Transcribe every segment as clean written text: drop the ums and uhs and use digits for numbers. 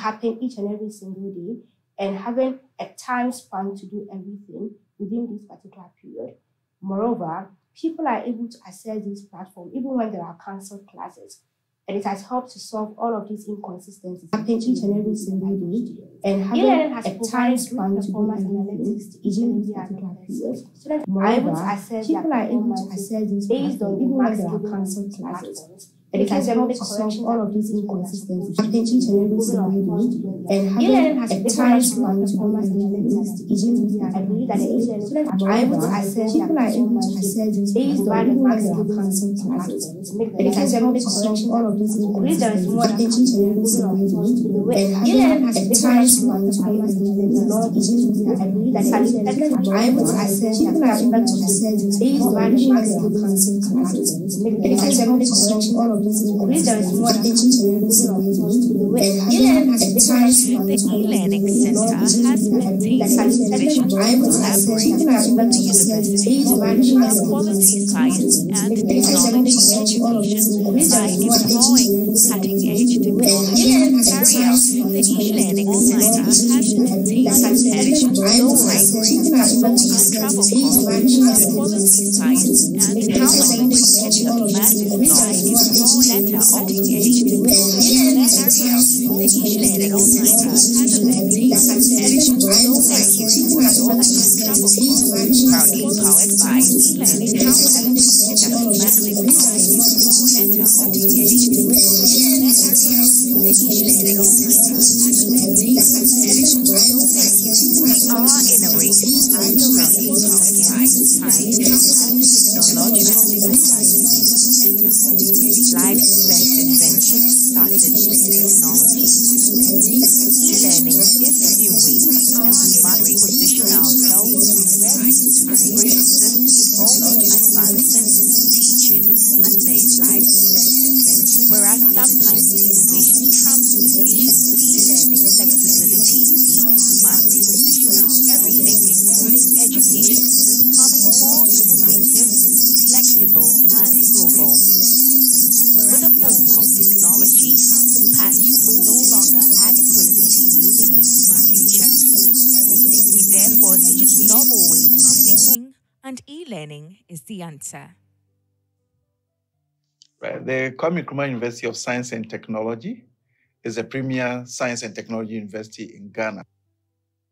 happen each and every single day, and having a time span to do everything within this particular period. Moreover, people are able to access these platforms even when there are cancelled classes. And it has helped to solve all of these inconsistencies happen each and every single day. And having a time span to do analytics within this particular period. Students are able to access people are able to access these based on even when there are cancelled classes. And it has helped to solve all of these inconsistencies happen each and every single day. And having a time span to do analytics within this particular period. Students are able to access people are able to access these based on even when there are cancelled classes. And it has helped to solve all of these inconsistencies happen each and every single day. And having a time span to do analytics within this particular period. Are able to access people are able to access these based on even when there are cancelled classes. And it has helped to solve all of these inconsistencies happen each and every single day. And having a time span The e-learning center has maintained its vision to collaborate with universities in quality science and technology education by employing cutting-edge technology. Carry out the e-learning center has maintained competitive low rates and travel costs with quality science and harmony with diplomatic law letter of creation. Carry out the e-learning center has maintained competitive low rates and travel costs proudly powered by e-learning harmony with diplomatic law letter of creation. Carry out the e-learning center has maintained competitive low rates. We are in a race and currently powered by science and technological advancements. Life's best invention started with technology. E-learning is the new way, and we must position ourselves to embrace this evolving advancement in teaching and then life's best invention. Whereas sometimes innovation trumps efficiency, e-learning flexibility, we must position everything, including education, is becoming more innovative, flexible, and global. With the boom of technology, the past will no longer adequately illuminate the future. We therefore need novel ways of thinking, and e-learning is the answer. Right. The Kwame Nkrumah University of Science and Technology is a premier science and technology university in Ghana.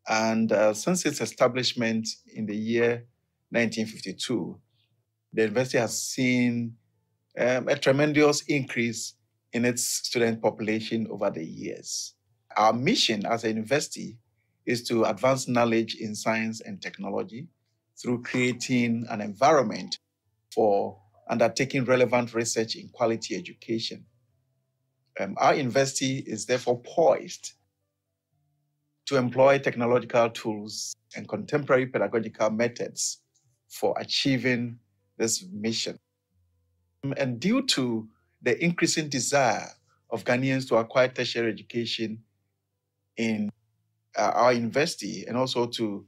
And since its establishment in the year 1952, the university has seen a tremendous increase in its student population over the years. Our mission as a university is to advance knowledge in science and technology through creating an environment for undertaking relevant research in quality education. Our university is therefore poised to employ technological tools and contemporary pedagogical methods for achieving this mission. And due to the increasing desire of Ghanaians to acquire tertiary education in our university, and also to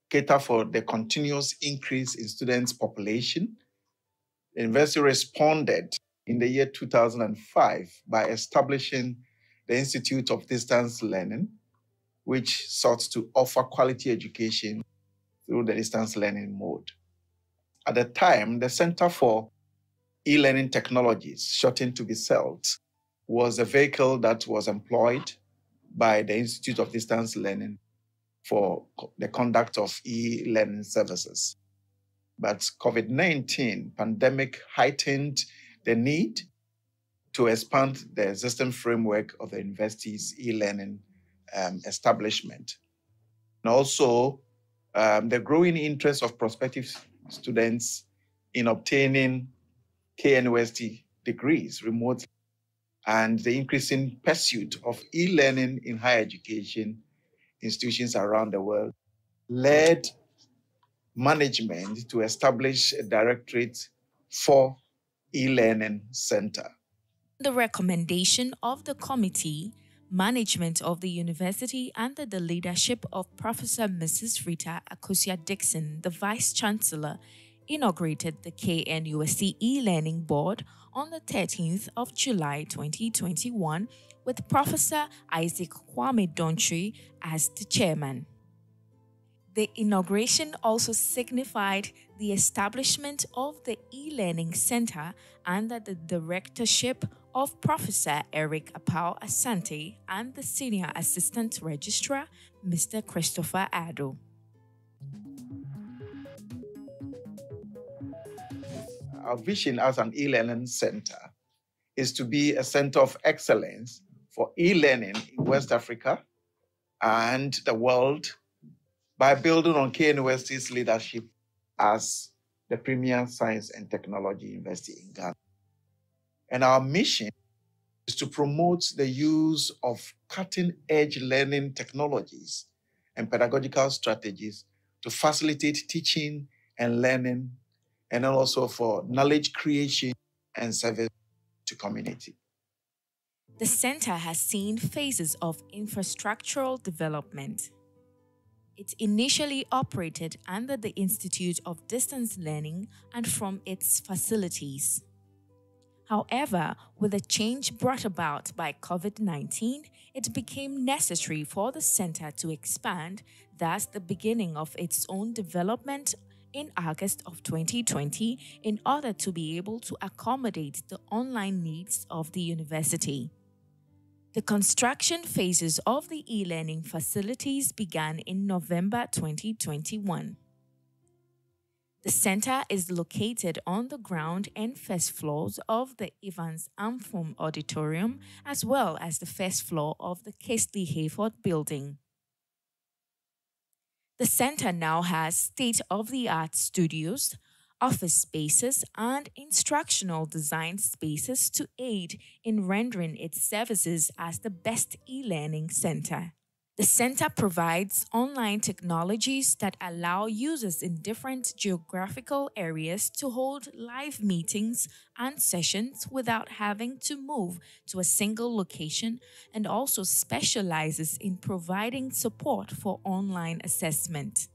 cater for the continuous increase in students' population, the university responded in the year 2005 by establishing the Institute of Distance Learning, which sought to offer quality education through the distance learning mode. At the time, the Center for E-Learning Technologies, shortened to be CELT, was a vehicle that was employed by the Institute of Distance Learning for the conduct of e-learning services. But COVID-19 pandemic heightened the need to expand the existing framework of the university's e-learning establishment. And also, the growing interest of prospective students in obtaining KNUST degrees remotely, and the increasing pursuit of e-learning in higher education institutions around the world led management to establish a directorate for e-learning center. The recommendation of the committee, management of the university, under the leadership of Professor Mrs. Rita Akosia Dixon, the Vice Chancellor, inaugurated the KNUST e-learning board on the 13th of July 2021 with Professor Isaac Kwame Dontry as the chairman. The inauguration also signified the establishment of the e-learning center under the directorship of Professor Eric Powell Asante and the Senior Assistant Registrar, Mr. Christopher Addo. Our vision as an e-learning center is to be a center of excellence for e-learning in West Africa and the world by building on KNUST's leadership as the premier science and technology university in Ghana. And our mission is to promote the use of cutting-edge learning technologies and pedagogical strategies to facilitate teaching and learning, and also for knowledge creation and service to community. The center has seen phases of infrastructural development. It initially operated under the Institute of Distance Learning and from its facilities. However, with the change brought about by COVID-19, it became necessary for the center to expand, thus the beginning of its own development in August of 2020 in order to be able to accommodate the online needs of the university. The construction phases of the e-learning facilities began in November 2021. The center is located on the ground and first floors of the Evans Amphom Auditorium as well as the first floor of the Casely Hayford building. The center now has state-of-the-art studios, office spaces, and instructional design spaces to aid in rendering its services as the best e-learning center. The center provides online technologies that allow users in different geographical areas to hold live meetings and sessions without having to move to a single location, and also specializes in providing support for online assessment.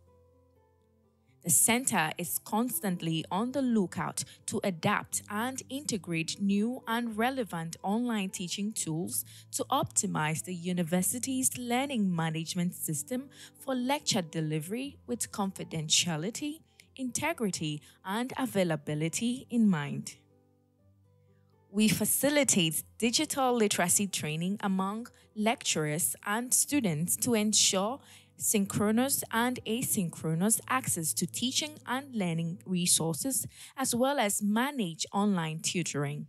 The center is constantly on the lookout to adapt and integrate new and relevant online teaching tools to optimize the university's learning management system for lecture delivery with confidentiality, integrity, and availability in mind. We facilitate digital literacy training among lecturers and students to ensure synchronous and asynchronous access to teaching and learning resources, as well as manage online tutoring.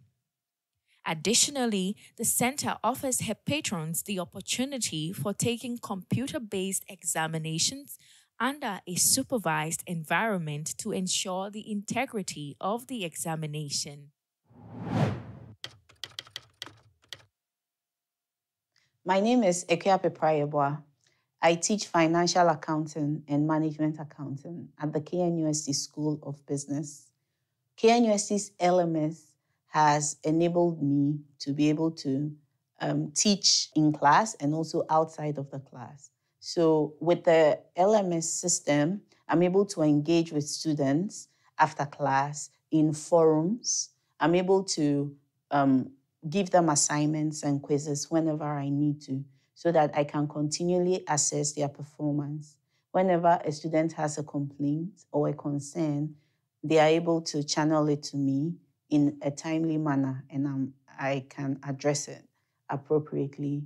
Additionally, the center offers her patrons the opportunity for taking computer-based examinations under a supervised environment to ensure the integrity of the examination. My name is Ekuape Prayeboa. I teach financial accounting and management accounting at the KNUST School of Business. KNUST's LMS has enabled me to be able to teach in class and also outside of the class. So with the LMS system, I'm able to engage with students after class in forums. I'm able to give them assignments and quizzes whenever I need to, so that I can continually assess their performance. Whenever a student has a complaint or a concern, they are able to channel it to me in a timely manner, and I can address it appropriately.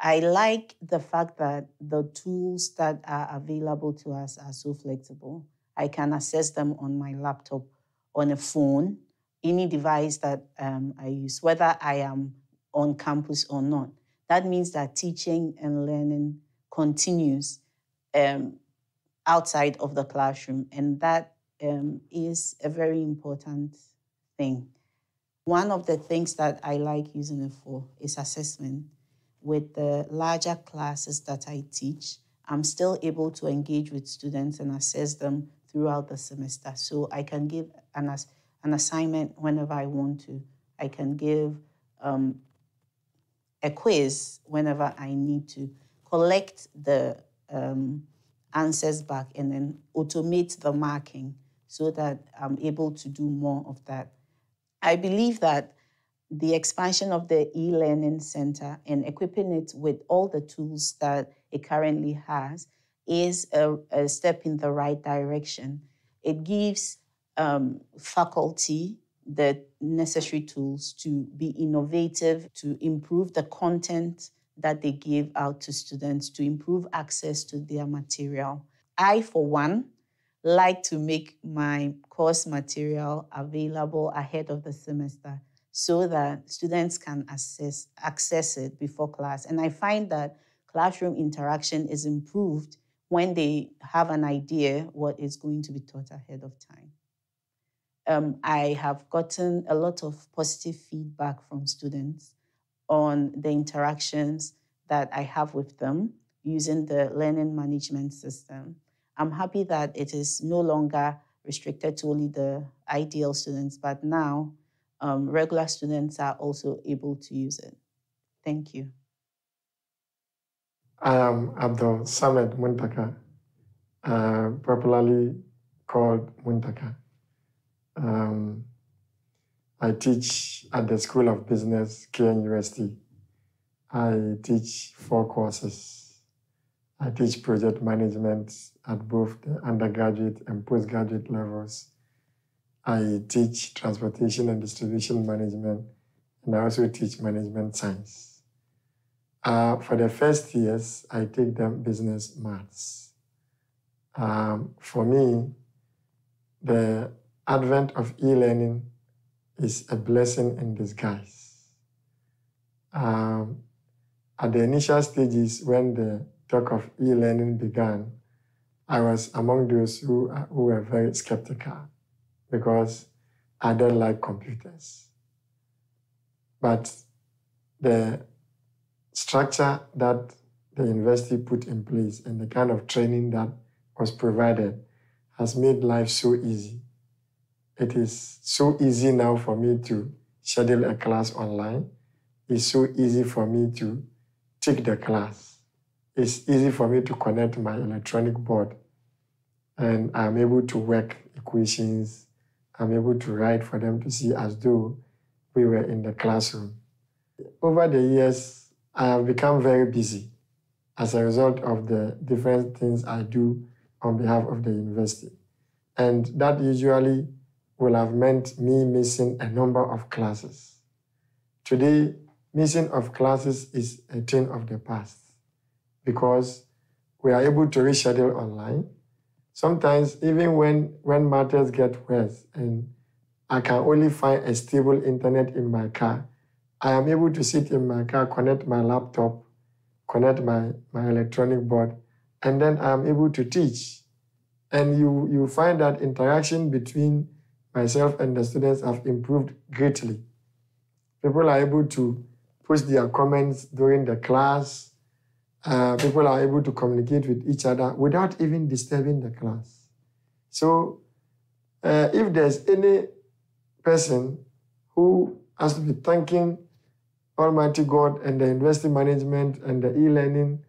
I like the fact that the tools that are available to us are so flexible. I can access them on my laptop, on a phone, any device that I use, whether I am on campus or not. That means that teaching and learning continues outside of the classroom, and that is a very important thing. One of the things that I like using it for is assessment. With the larger classes that I teach, I'm still able to engage with students and assess them throughout the semester. So I can give an assignment whenever I want to. I can give a quiz whenever I need to, collect the answers back, and then automate the marking so that I'm able to do more of that. I believe that the expansion of the e-learning center and equipping it with all the tools that it currently has is a step in the right direction. It gives faculty the necessary tools to be innovative, to improve the content that they give out to students, to improve access to their material. I, for one, like to make my course material available ahead of the semester so that students can access it before class. And I find that classroom interaction is improved when they have an idea what is going to be taught ahead of time. I have gotten a lot of positive feedback from students on the interactions that I have with them using the learning management system. I'm happy that it is no longer restricted to only the ideal students, but now regular students are also able to use it. Thank you. I am Abdul Samed Muntaka, popularly called Muntaka. I teach at the School of Business, KNUST. I teach 4 courses. I teach project management at both the undergraduate and postgraduate levels. I teach transportation and distribution management, and I also teach management science. For the first years, I take them business maths. For me, the advent of e-learning is a blessing in disguise. At the initial stages, when the talk of e-learning began, I was among those who were very skeptical because I don't like computers. But the structure that the university put in place and the kind of training that was provided has made life so easy. It is so easy now for me to schedule a class online. It's so easy for me to take the class. It's easy for me to connect my electronic board, and I'm able to work equations. I'm able to write for them to see as though we were in the classroom. Over the years, I have become very busy as a result of the different things I do on behalf of the university. And that usually will have meant me missing a number of classes. Today, missing of classes is a thing of the past because we are able to reschedule online. Sometimes, even when matters get worse and I can only find a stable internet in my car, I am able to sit in my car, connect my laptop, connect my electronic board, and then I am able to teach. And you find that interaction between myself and the students have improved greatly. People are able to post their comments during the class. People are able to communicate with each other without even disturbing the class. So if there's any person who has to be thanking Almighty God and the university management and the e-learning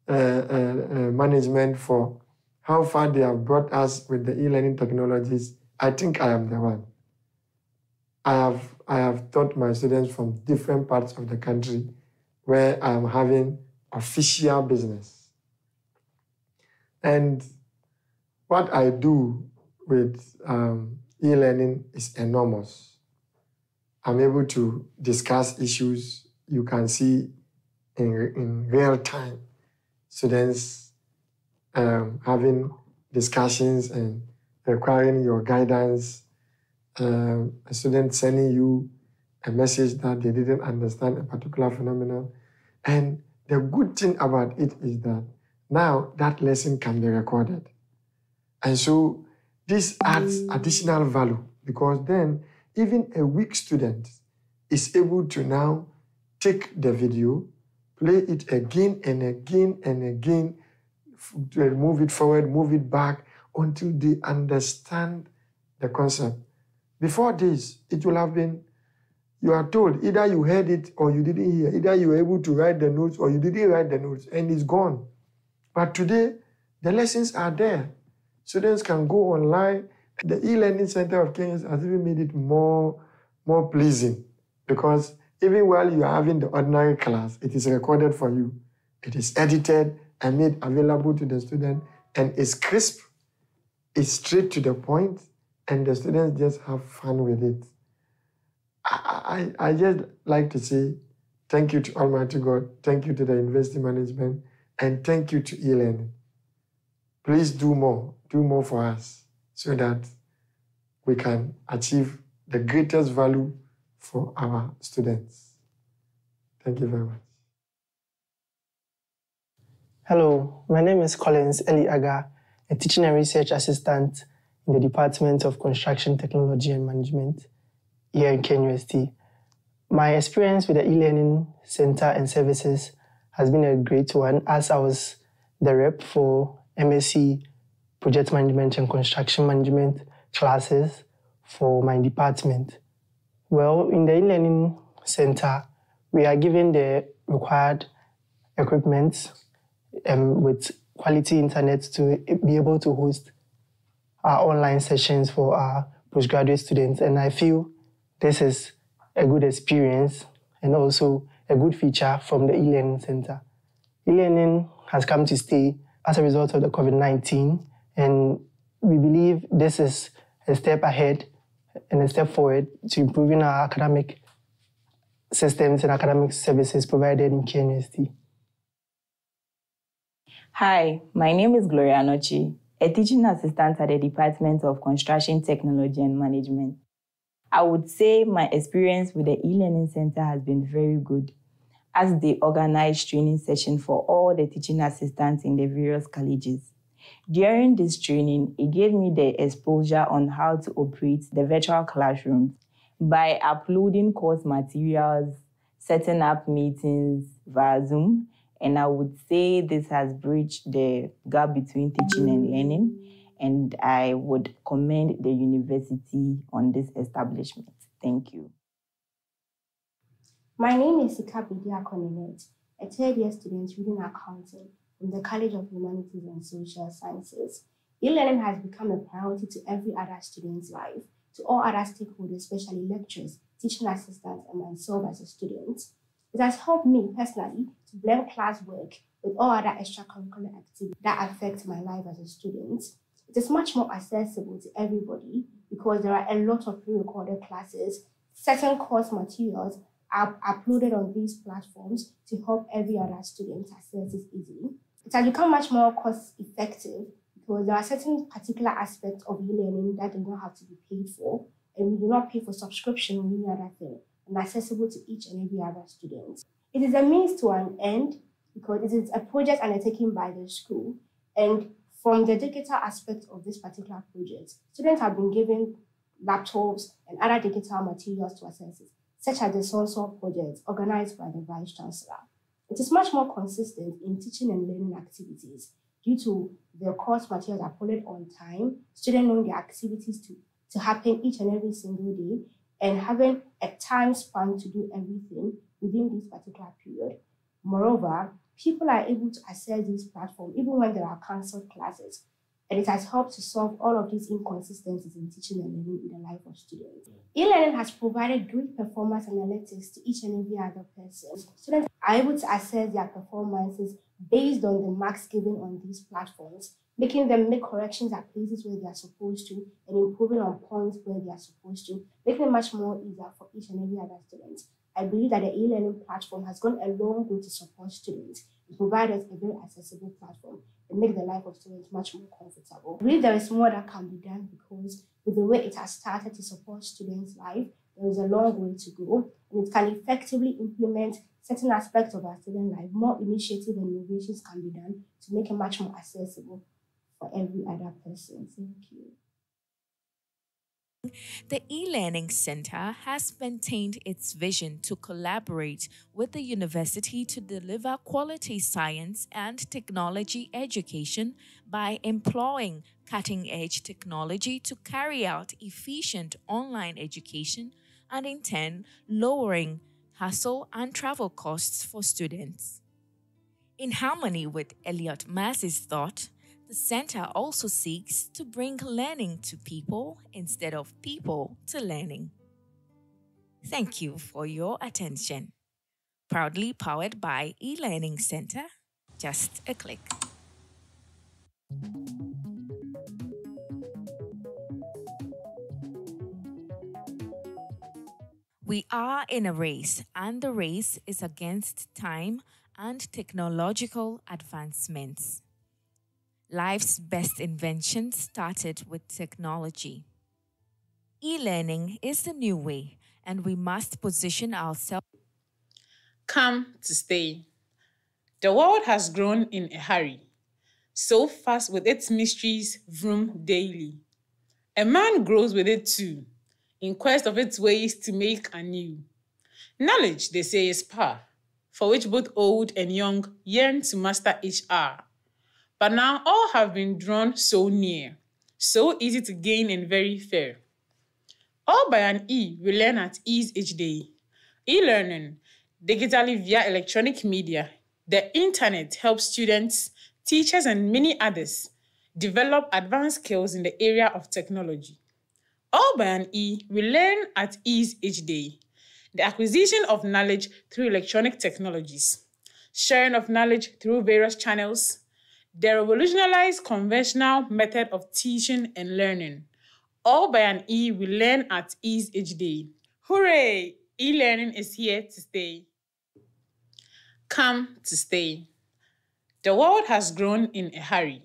management for how far they have brought us with the e-learning technologies, I think I am the one. I have taught my students from different parts of the country where I am having official business. And what I do with e-learning is enormous. I'm able to discuss issues you can see in real time. Students having discussions and requiring your guidance. A student sending you a message that they didn't understand a particular phenomenon. And the good thing about it is that now that lesson can be recorded. And so this adds additional value because then even a weak student is able to now take the video, play it again and again and again, move it forward, move it back until they understand the concept. Before this, it will have been, you are told, either you heard it or you didn't hear, either you were able to write the notes or you didn't write the notes, and it's gone. But today, the lessons are there. Students can go online The e-learning center of Kenya has even made it more pleasing, because even while you are having the ordinary class, it is recorded for you. It is edited and made available to the student, and it's crisp, it's straight to the point, and the students just have fun with it. I just like to say thank you to Almighty God, thank you to the university management, and thank you to e-learning. Please do more for us so that we can achieve the greatest value for our students. Thank you very much. Hello, my name is Collins Eli Aga, a teaching and research assistant in the Department of Construction Technology and Management here in KNUST. My experience with the e-learning center and services has been a great one, as I was the rep for MSc Project Management and Construction Management classes for my department. Well, in the e-learning center, we are given the required equipment with quality internet to be able to host our online sessions for our postgraduate students. And I feel this is a good experience and also a good feature from the e-learning center. E-learning has come to stay as a result of the COVID-19, and we believe this is a step ahead and a step forward to improving our academic systems and academic services provided in KNUST. Hi, my name is Gloria Anochi, a teaching assistant at the Department of Construction Technology and Management. I would say my experience with the e-learning center has been very good, as they organize training sessions for all the teaching assistants in the various colleges. During this training, it gave me the exposure on how to operate the virtual classrooms by uploading course materials, setting up meetings via Zoom, and I would say this has bridged the gap between teaching and learning, and I would commend the university on this establishment. Thank you. My name is Sikabidia Koninet, a third-year student reading accounting from the College of Humanities and Social Sciences. E-learning has become a priority to every other student's life, to all other stakeholders, especially lecturers, teaching assistants, and myself as a student. It has helped me personally to blend classwork with all other extracurricular activities that affect my life as a student. It is much more accessible to everybody because there are a lot of pre-recorded classes. Certain course materials are uploaded on these platforms to help every other student access it easily. It has become much more cost-effective because there are certain particular aspects of e-learning that do not have to be paid for, and we do not pay for subscription or any other thing, and accessible to each and every other student. It is a means to an end because it is a project undertaken by the school, and from the digital aspect of this particular project, students have been given laptops and other digital materials to access it, such as the Sonsor project organized by the Vice Chancellor. It is much more consistent in teaching and learning activities due to the course materials uploaded on time, students knowing their activities to happen each and every single day, and having a time span to do everything within this particular period. Moreover, people are able to access this platform even when there are cancelled classes, and it has helped to solve all of these inconsistencies in teaching and learning in the life of students. E-learning has provided great performance analytics to each and every other person. Students are able to assess their performances based on the marks given on these platforms, making them make corrections at places where they are supposed to, and improving on points where they are supposed to, making it much more easier for each and every other student. I believe that the e-learning platform has gone a long way to support students and provide us a very accessible platform and make the life of students much more comfortable. I believe there is more that can be done because with the way it has started to support students' life, there is a long way to go, and it can effectively implement certain aspects of our student life. More initiatives and innovations can be done to make it much more accessible for every other person. Thank you. The e-learning center has maintained its vision to collaborate with the university to deliver quality science and technology education by employing cutting-edge technology to carry out efficient online education and in turn lowering hassle and travel costs for students. In harmony with Elliot Mass's thought, The center also seeks to bring learning to people instead of people to learning. Thank you for your attention. Proudly powered by eLearning Center, just a click. We are in a race, and the race is against time and technological advancements. Life's best invention started with technology. E-learning is the new way, and we must position ourselves. Come to stay. The world has grown in a hurry, so fast with its mysteries vroom daily. A man grows with it too, in quest of its ways to make anew. Knowledge, they say, is power, for which both old and young yearn to master each hour. But now all have been drawn so near, so easy to gain and very fair. All by an E, we learn at ease each day. E-learning, digitally via electronic media, the internet helps students, teachers, and many others develop advanced skills in the area of technology. All by an E, we learn at ease each day. The acquisition of knowledge through electronic technologies, sharing of knowledge through various channels, the revolutionized conventional method of teaching and learning. All by an E, we learn at ease each day. Hooray! E-learning is here to stay. Come to stay. The world has grown in a hurry,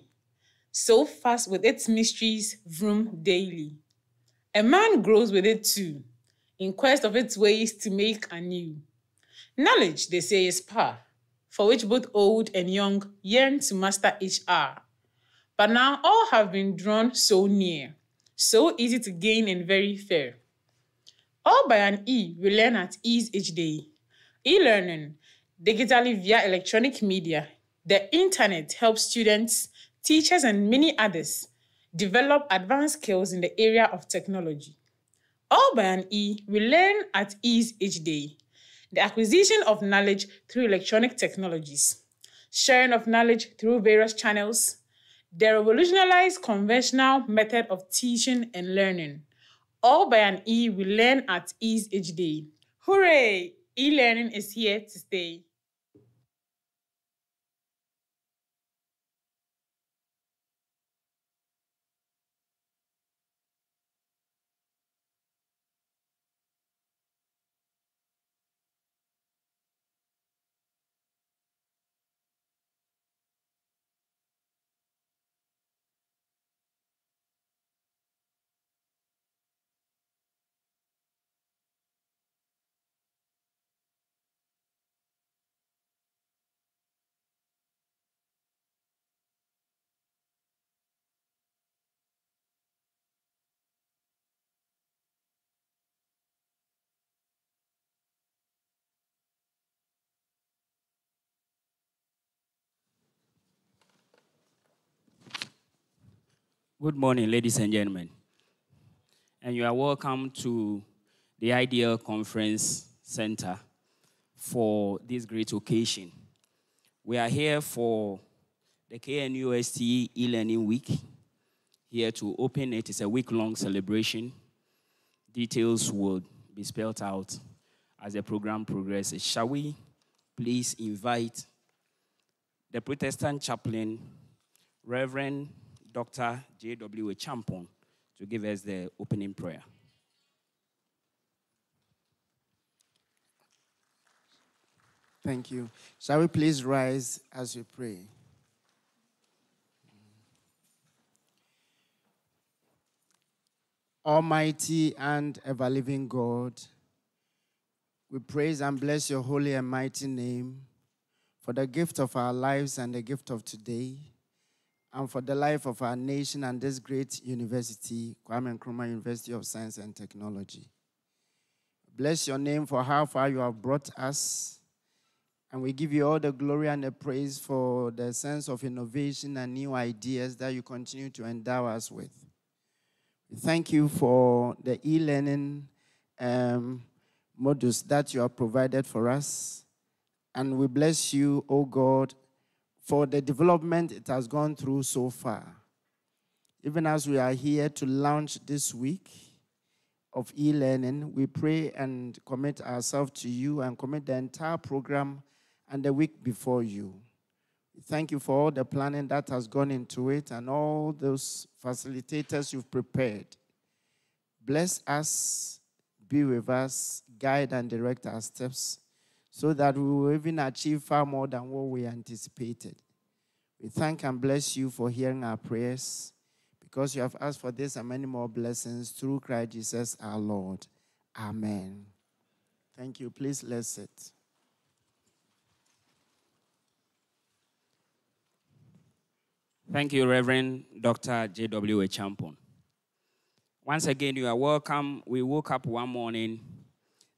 so fast with its mysteries vroom daily. A man grows with it too, in quest of its ways to make anew. Knowledge, they say, is power, for which both old and young yearn to master each hour. But now all have been drawn so near, so easy to gain and very fair. All by an E, we learn at ease each day. E-learning, digitally via electronic media, the internet helps students, teachers, and many others develop advanced skills in the area of technology. All by an E, we learn at ease each day. The acquisition of knowledge through electronic technologies, sharing of knowledge through various channels, the revolutionized conventional method of teaching and learning. All by an E, we learn at ease each day. Hooray! E-learning is here to stay. Good morning, ladies and gentlemen. And you are welcome to the Ideal Conference Center for this great occasion. We are here for the KNUST e-learning week, here to open it. It's a week-long celebration. Details will be spelled out as the program progresses. Shall we please invite the Protestant chaplain, Reverend Dr. J.W. Champon, to give us the opening prayer. Thank you. Shall we please rise as we pray? Almighty and ever-living God, we praise and bless your holy and mighty name for the gift of our lives and the gift of today, and for the life of our nation and this great university, Kwame Nkrumah University of Science and Technology. Bless your name for how far you have brought us, and we give you all the glory and the praise for the sense of innovation and new ideas that you continue to endow us with. We thank you for the e-learning modules that you have provided for us, and we bless you, O God, for the development it has gone through so far. Even as we are here to launch this week of e-learning, we pray and commit ourselves to you and commit the entire program and the week before you. Thank you for all the planning that has gone into it and all those facilitators you've prepared. Bless us, be with us, guide and direct our steps so that we will even achieve far more than what we anticipated. We thank and bless you for hearing our prayers because you have asked for this and many more blessings through Christ Jesus our Lord. Amen. Thank you. Please let's sit. Thank you, Reverend Dr. J.W. Champon. Once again, you are welcome. We woke up one morning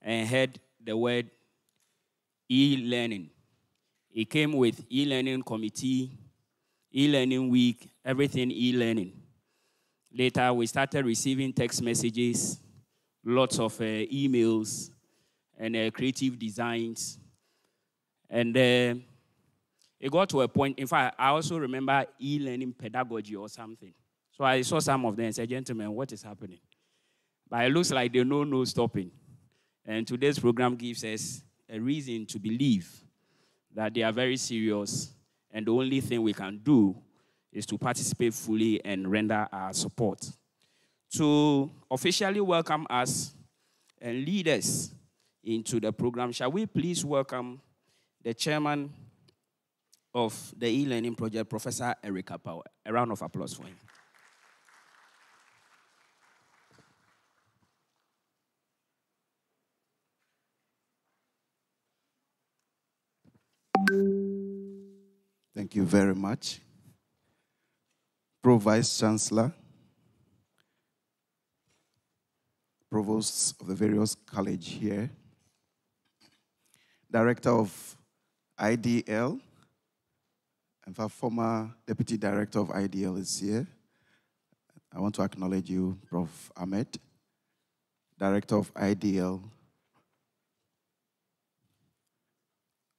and heard the word e-learning. It came with e-learning committee, e-learning week, everything e-learning. Later, we started receiving text messages, lots of emails, and creative designs. And it got to a point, in fact, I also remember e-learning pedagogy or something. So I saw some of them and said, gentlemen, what is happening? But it looks like they know no stopping. And today's program gives us a reason to believe that they are very serious. And the only thing we can do is to participate fully and render our support. To officially welcome us and lead us into the program, shall we please welcome the chairman of the e-learning project, Professor Erica Powell. A round of applause for him. Thank you very much. Pro Vice Chancellor, Provosts of the various colleges here, Director of IDL, in fact, former Deputy Director of IDL is here. I want to acknowledge you, Prof. Ahmed, Director of IDL,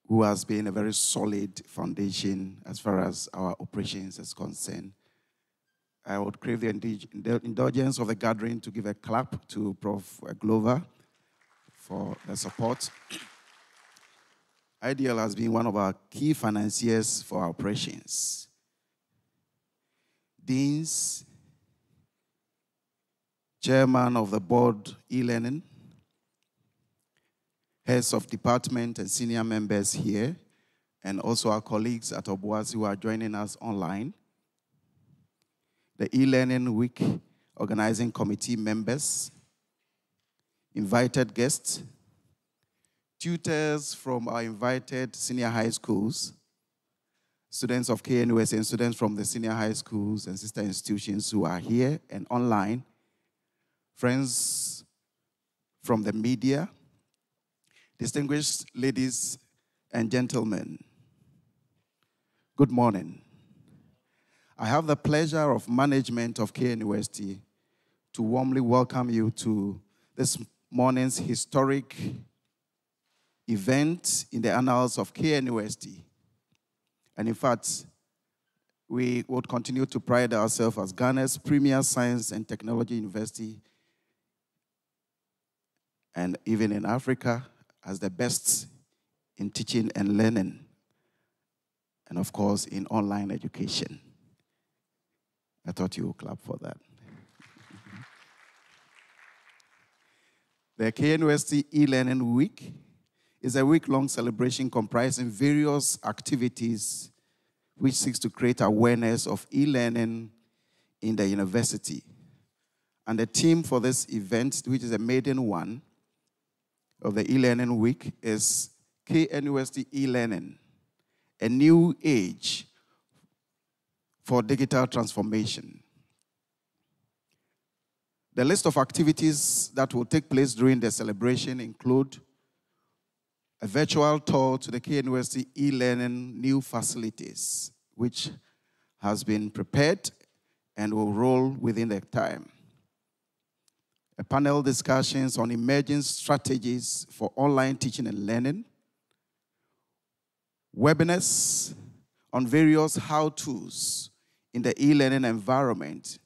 who has been a very solid foundation as far as our operations is concerned. I would crave the indulgence of the gathering to give a clap to Prof. Glover for the support. IDL has been one of our key financiers for our operations. Deans, Chairman of the Board e-learning, heads of department and senior members here, and also our colleagues at Obuasi who are joining us online. The e-learning week organizing committee members, invited guests, tutors from our invited senior high schools, students of KNUS and students from the senior high schools and sister institutions who are here and online, friends from the media, distinguished ladies and gentlemen, good morning. I have the pleasure of management of KNUST to warmly welcome you to this morning's historic event in the annals of KNUST. And in fact, we would continue to pride ourselves as Ghana's premier science and technology university, and even in Africa, as the best in teaching and learning, and of course, in online education. I thought you would clap for that. The KNUST e-learning week is a week-long celebration comprising various activities which seeks to create awareness of e-learning in the university. And the theme for this event, which is a maiden one of the e-learning week, is KNUST e-learning, a new age for digital transformation. The list of activities that will take place during the celebration include a virtual tour to the KNUST e-learning new facilities, which has been prepared and will roll within the time. A panel discussions on emerging strategies for online teaching and learning. Webinars on various how-tos in the e-learning environment,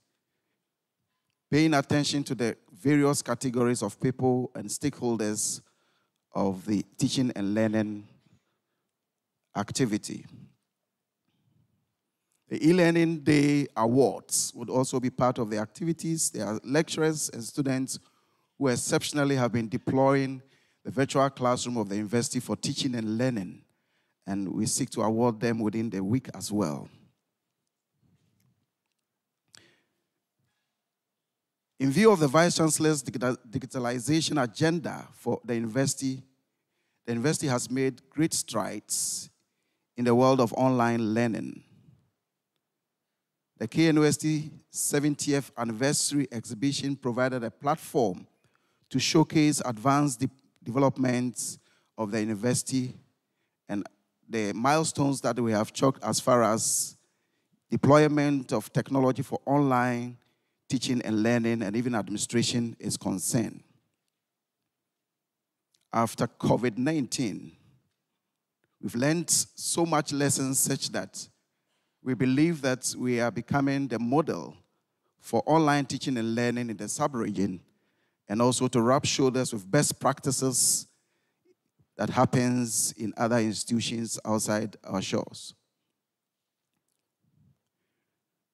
paying attention to the various categories of people and stakeholders of the teaching and learning activity. The e-learning day awards would also be part of the activities. There are lecturers and students who exceptionally have been deploying the virtual classroom of the university for teaching and learning, and we seek to award them within the week as well. In view of the Vice Chancellor's digitalization agenda for the university has made great strides in the world of online learning. The KNUST 70th anniversary exhibition provided a platform to showcase advanced developments of the university and the milestones that we have chalked as far as deployment of technology for online teaching and learning and even administration is concerned. After COVID-19, we've learned so much lessons such that we believe that we are becoming the model for online teaching and learning in the sub-region, and also to rub shoulders with best practices that happens in other institutions outside our shores.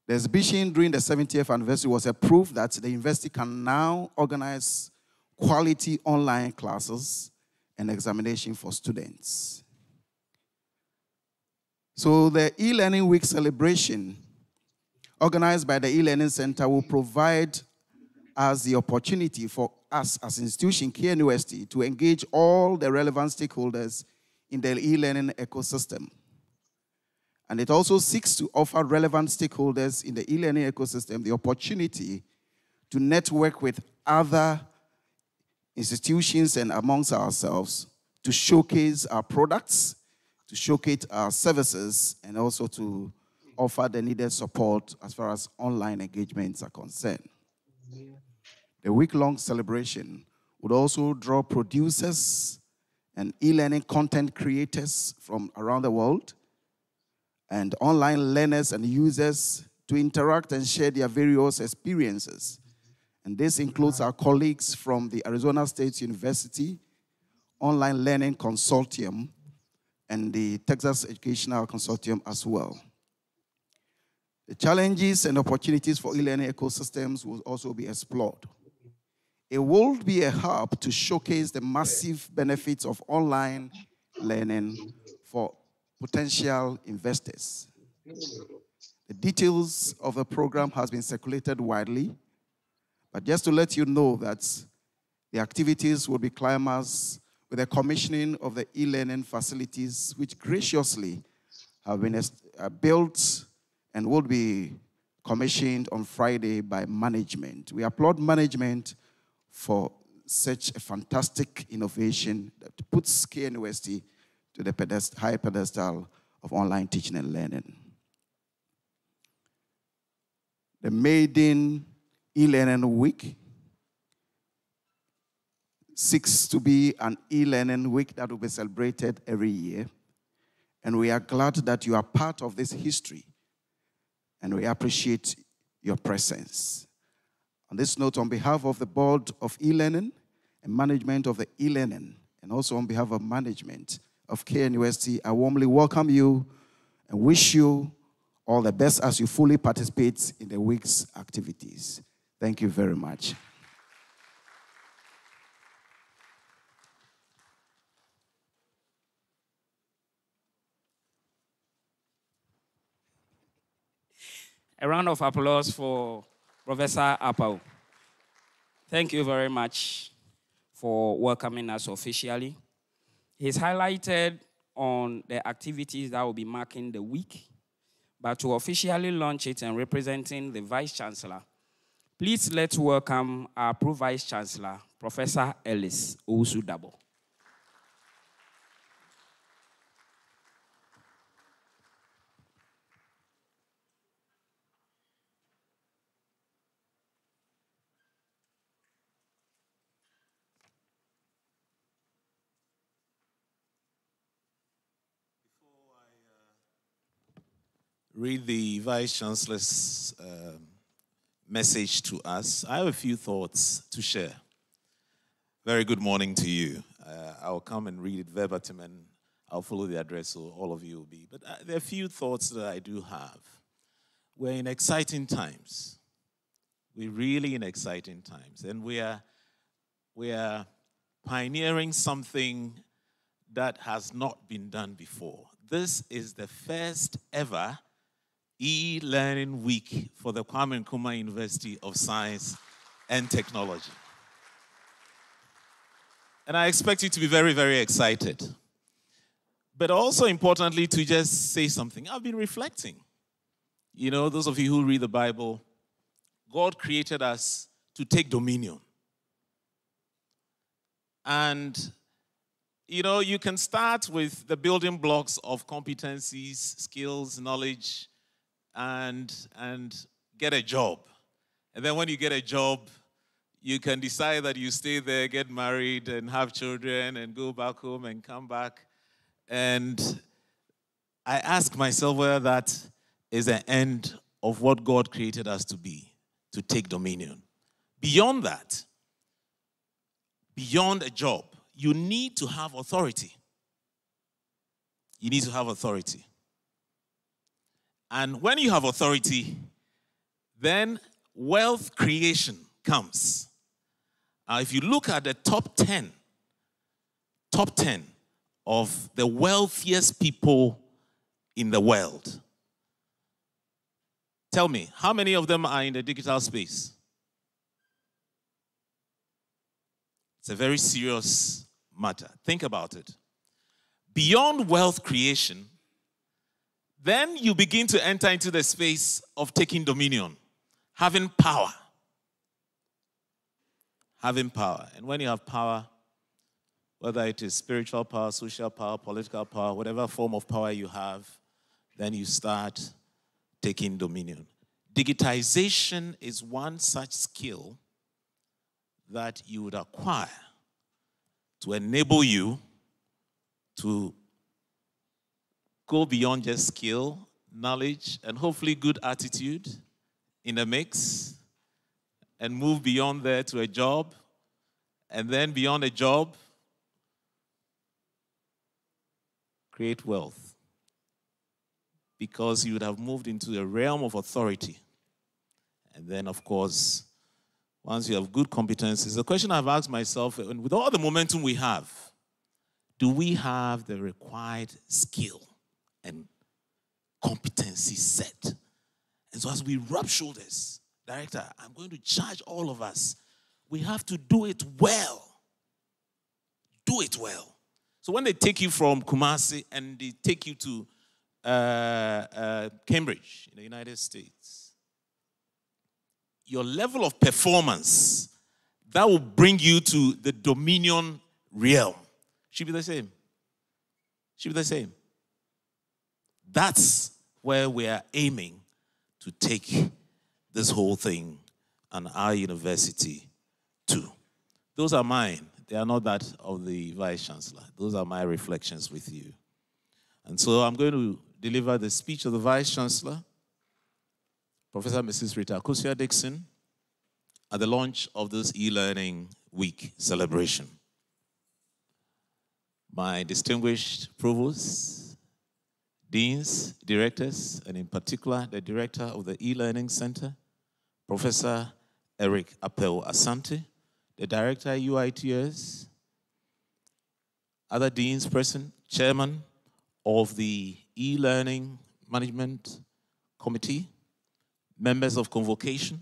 The exhibition during the 70th anniversary was a proof that the university can now organize quality online classes and examination for students. So the e-learning week celebration organized by the e-learning center will provide us the opportunity for us as an institution, KNUST, to engage all the relevant stakeholders in the e-learning ecosystem. And it also seeks to offer relevant stakeholders in the e-learning ecosystem the opportunity to network with other institutions and amongst ourselves to showcase our products, to showcase our services, and also to offer the needed support as far as online engagements are concerned. The week-long celebration would also draw producers and e-learning content creators from around the world and online learners and users to interact and share their various experiences. And this includes our colleagues from the Arizona State University Online Learning Consortium and the Texas Educational Consortium as well. The challenges and opportunities for e-learning ecosystems will also be explored. It will be a hub to showcase the massive benefits of online learning for potential investors. The details of the program has been circulated widely, but just to let you know that the activities will be climaxed with the commissioning of the e-learning facilities, which graciously have been built and will be commissioned on Friday by management. We applaud management for such a fantastic innovation that puts KNUST to the high pedestal of online teaching and learning. The maiden e-learning week seeks to be an e-learning week that will be celebrated every year. And we are glad that you are part of this history. And we appreciate your presence. On this note, on behalf of the Board of E-Learning and management of the e-learning, and also on behalf of management of KNUST, I warmly welcome you and wish you all the best as you fully participate in the week's activities. Thank you very much. A round of applause for Professor Powell. Thank you very much for welcoming us officially. He's highlighted on the activities that will be marking the week, but to officially launch it and representing the Vice Chancellor, please let's welcome our Pro-Vice Chancellor, Professor Ellis Owusu-Dabo. read the Vice Chancellor's message to us, I have a few thoughts to share. Very good morning to you. I'll come and read it verbatim and I'll follow the address so all of you will be. But there are a few thoughts that I do have. We're in exciting times. We're really in exciting times. And we are pioneering something that has not been done before. This is the first ever e-learning week for the Kwame Nkrumah University of Science and Technology. And I expect you to be very, very excited. But also importantly, to just say something. I've been reflecting. You know, those of you who read the Bible, God created us to take dominion. And, you know, you can start with the building blocks of competencies, skills, knowledge, and get a job. And then when you get a job, you can decide that you stay there, get married, and have children, and go back home and come back. And I ask myself whether that is the end of what God created us to be, to take dominion. Beyond that, beyond a job, you need to have authority. You need to have authority. And when you have authority, then wealth creation comes. If you look at the top 10 of the wealthiest people in the world, tell me, how many of them are in the digital space? It's a very serious matter. Think about it. Beyond wealth creation, then you begin to enter into the space of taking dominion, having power. Having power. And when you have power, whether it is spiritual power, social power, political power, whatever form of power you have, then you start taking dominion. Digitization is one such skill that you would acquire to enable you to go beyond just skill, knowledge, and hopefully good attitude in the mix, and move beyond there to a job, and then beyond a job, create wealth. Because you would have moved into a realm of authority. And then, of course, once you have good competencies, the question I've asked myself, with all the momentum we have, do we have the required skill and competency set? And so as we rub shoulders, Director, I'm going to charge all of us. We have to do it well. Do it well. So when they take you from Kumasi and they take you to Cambridge in the United States, your level of performance, that will bring you to the dominion realm. Should be the same. Should be the same. That's where we are aiming to take this whole thing and our university too. Those are mine. They are not that of the Vice Chancellor. Those are my reflections with you. And so I'm going to deliver the speech of the Vice Chancellor, Professor Mrs. Rita Akosua-Dixon, at the launch of this e-learning week celebration. My distinguished provosts, deans, directors, and in particular the director of the e-learning center, Professor Eric Appel Asante, the director UITS, other deans present, chairman of the e-learning management committee, members of convocation,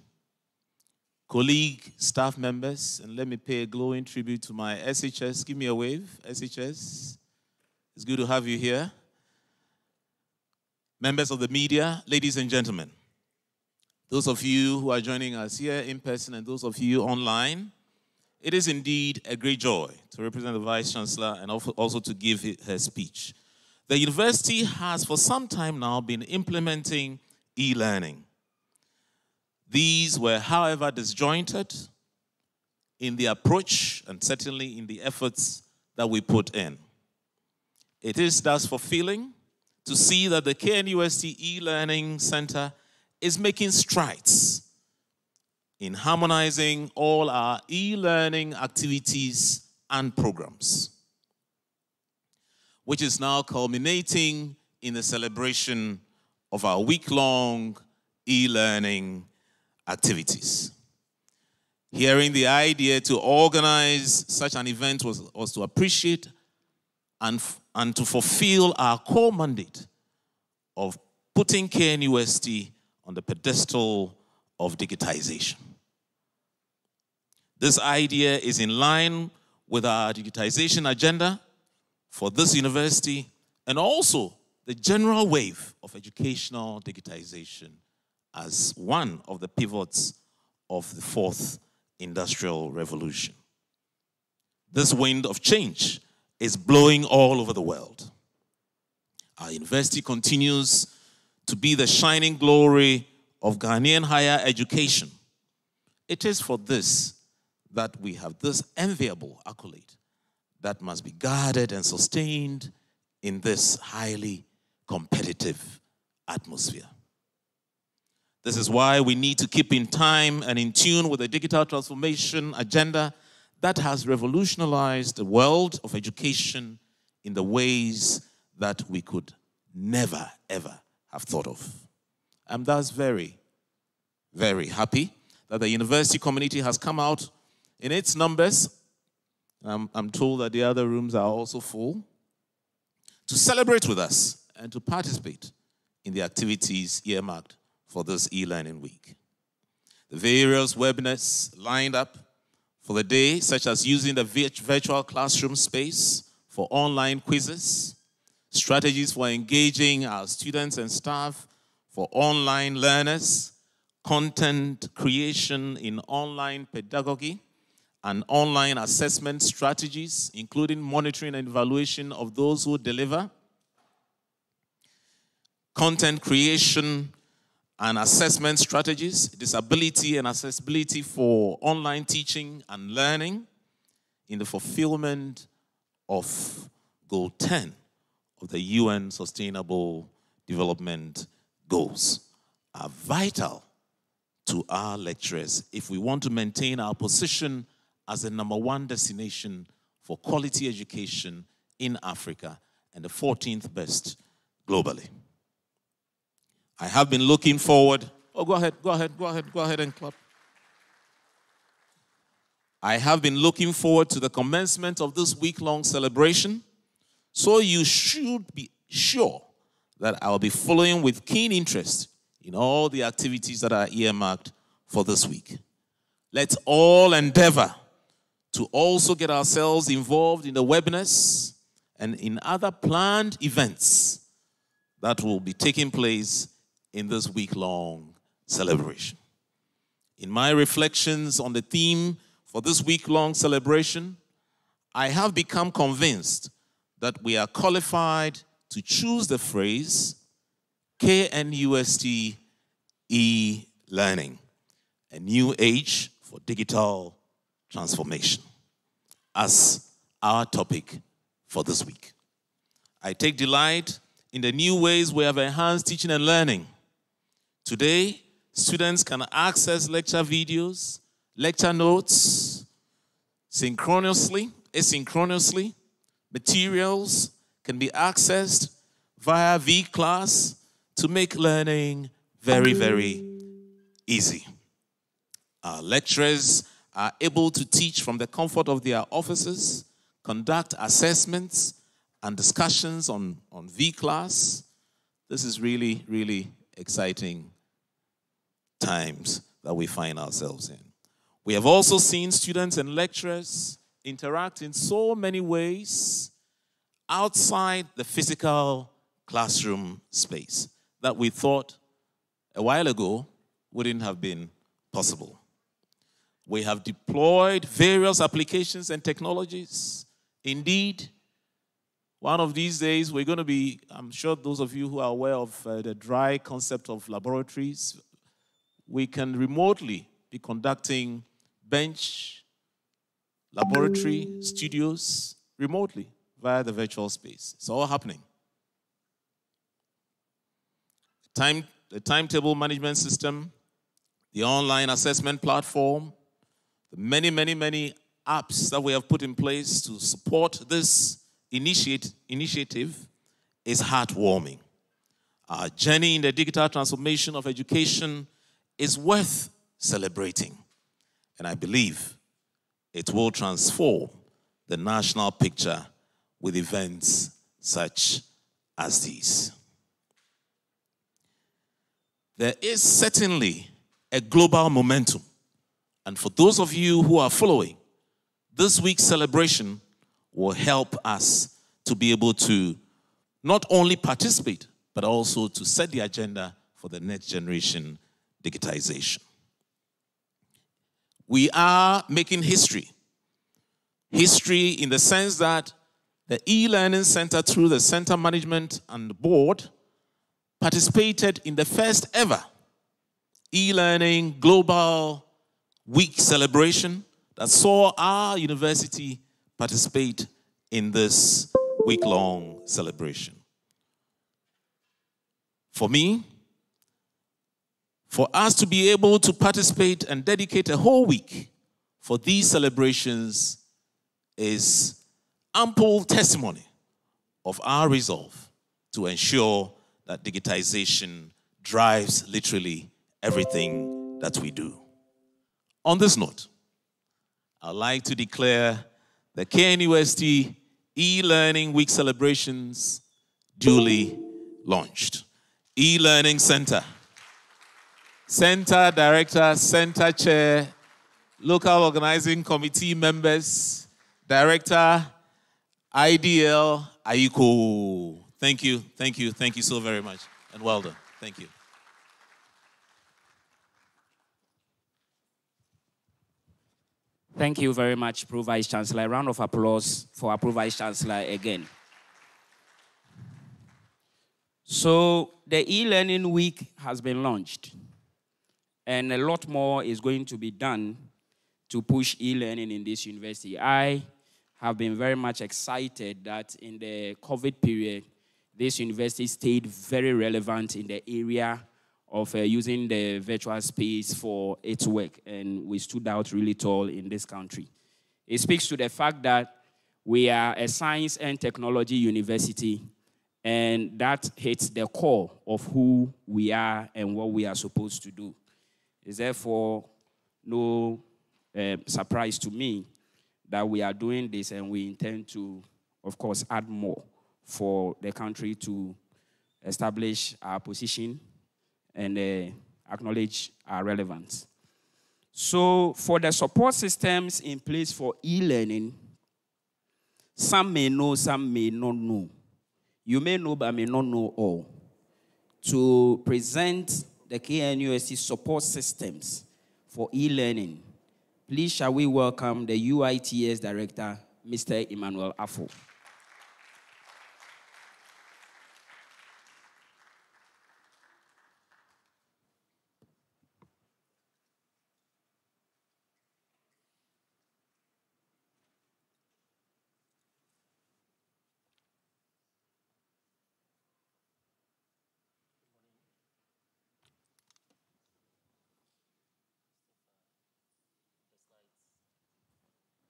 colleague staff members, and let me pay a glowing tribute to my SHS. Give me a wave, SHS. It's good to have you here. Members of the media, ladies and gentlemen, those of you who are joining us here in person and those of you online, it is indeed a great joy to represent the Vice Chancellor and also to give her speech. The university has for some time now been implementing e-learning. These were, however, disjointed in the approach and certainly in the efforts that we put in. It is thus fulfilling to see that the KNUST e-learning center is making strides in harmonizing all our e-learning activities and programs, which is now culminating in the celebration of our week-long e-learning activities. Hearing the idea to organize such an event was to appreciate and to fulfill our core mandate of putting KNUST on the pedestal of digitization. This idea is in line with our digitization agenda for this university and also the general wave of educational digitization as one of the pivots of the fourth industrial revolution. This wind of change is blowing all over the world. Our university continues to be the shining glory of Ghanaian higher education. It is for this that we have this enviable accolade that must be guarded and sustained in this highly competitive atmosphere. This is why we need to keep in time and in tune with the digital transformation agenda that has revolutionized the world of education in the ways that we could never, ever have thought of. I'm thus very, very happy that the university community has come out in its numbers. I'm told that the other rooms are also full, to celebrate with us and to participate in the activities earmarked for this e-learning week. The various webinars lined up for the day, such as using the virtual classroom space for online quizzes, strategies for engaging our students and staff for online learners, content creation in online pedagogy, and online assessment strategies, including monitoring and evaluation of those who deliver, content creation and assessment strategies, disability and accessibility for online teaching and learning in the fulfillment of Goal 10 of the UN Sustainable Development Goals are vital to our lecturers if we want to maintain our position as the #1 destination for quality education in Africa and the 14th best globally. I have been looking forward. Oh, go ahead and clap. I have been looking forward to the commencement of this week-long celebration, so you should be sure that I'll be following with keen interest in all the activities that are earmarked for this week. Let's all endeavor to also get ourselves involved in the webinars and in other planned events that will be taking place in this week-long celebration. In my reflections on the theme for this week-long celebration, I have become convinced that we are qualified to choose the phrase KNUST e-learning, a new age for digital transformation, as our topic for this week. I take delight in the new ways we have enhanced teaching and learning. Today, students can access lecture videos, lecture notes, synchronously, asynchronously. Materials can be accessed via vClass to make learning very, very easy. Our lecturers are able to teach from the comfort of their offices, conduct assessments and discussions on vClass. This is really, really exciting times that we find ourselves in. We have also seen students and lecturers interact in so many ways outside the physical classroom space that we thought a while ago wouldn't have been possible. We have deployed various applications and technologies. Indeed, one of these days we're going to be, I'm sure those of you who are aware of the dry concept of laboratories, we can remotely be conducting bench laboratory studios remotely via the virtual space. It's all happening. the timetable management system, the online assessment platform, the many, many, many apps that we have put in place to support this initiative is heartwarming. Our journey in the digital transformation of education is worth celebrating, and I believe it will transform the national picture with events such as these. There is certainly a global momentum, and for those of you who are following, this week's celebration will help us to be able to not only participate, but also to set the agenda for the next generation digitization. We are making history. History in the sense that the e-learning center, through the center management and the board, participated in the first ever e-learning global week celebration that saw our university participate in this week-long celebration. For me, for us to be able to participate and dedicate a whole week for these celebrations is ample testimony of our resolve to ensure that digitization drives literally everything that we do. On this note, I'd like to declare the KNUST e-learning week celebrations duly launched. E-learning center, center director, center chair, local organizing committee members, director, IDL, Ayiko. Thank you so very much, and well done. Thank you. Thank you very much, Pro Vice Chancellor. A round of applause for our Pro Vice Chancellor again. So the e-learning week has been launched, and a lot more is going to be done to push e-learning in this university. I have been very much excited that in the COVID period, this university stayed very relevant in the area of using the virtual space for its work, and we stood out really tall in this country. It speaks to the fact that we are a science and technology university, and that hits the core of who we are and what we are supposed to do. It's therefore no surprise to me that we are doing this, and we intend to, of course, add more for the country to establish our position and acknowledge our relevance. So for the support systems in place for e-learning, some may know, some may not know. You may know, but may not know all. To present the KNUST support systems for e-learning, please shall we welcome the UITS Director, Mr. Emmanuel Afo.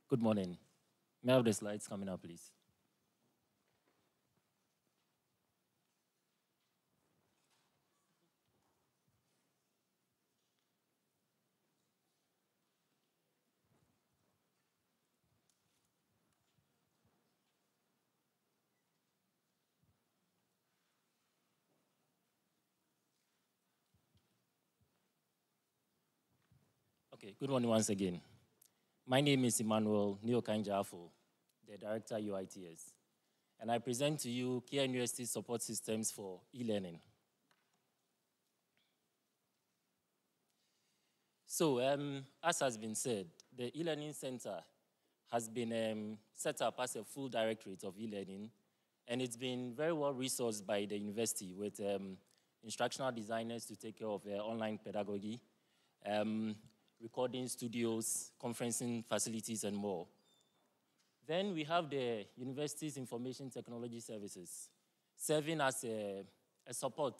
Good morning. May I have the slides coming up, please? Okay, good morning once again. My name is Emmanuel Afo, the Director UITS, and I present to you KNUST support systems for e-learning. So, as has been said, the e-learning center has been set up as a full directorate of e-learning, and it's been very well resourced by the university with instructional designers to take care of online pedagogy, recording studios, conferencing facilities, and more. Then we have the university's information technology services, serving as a support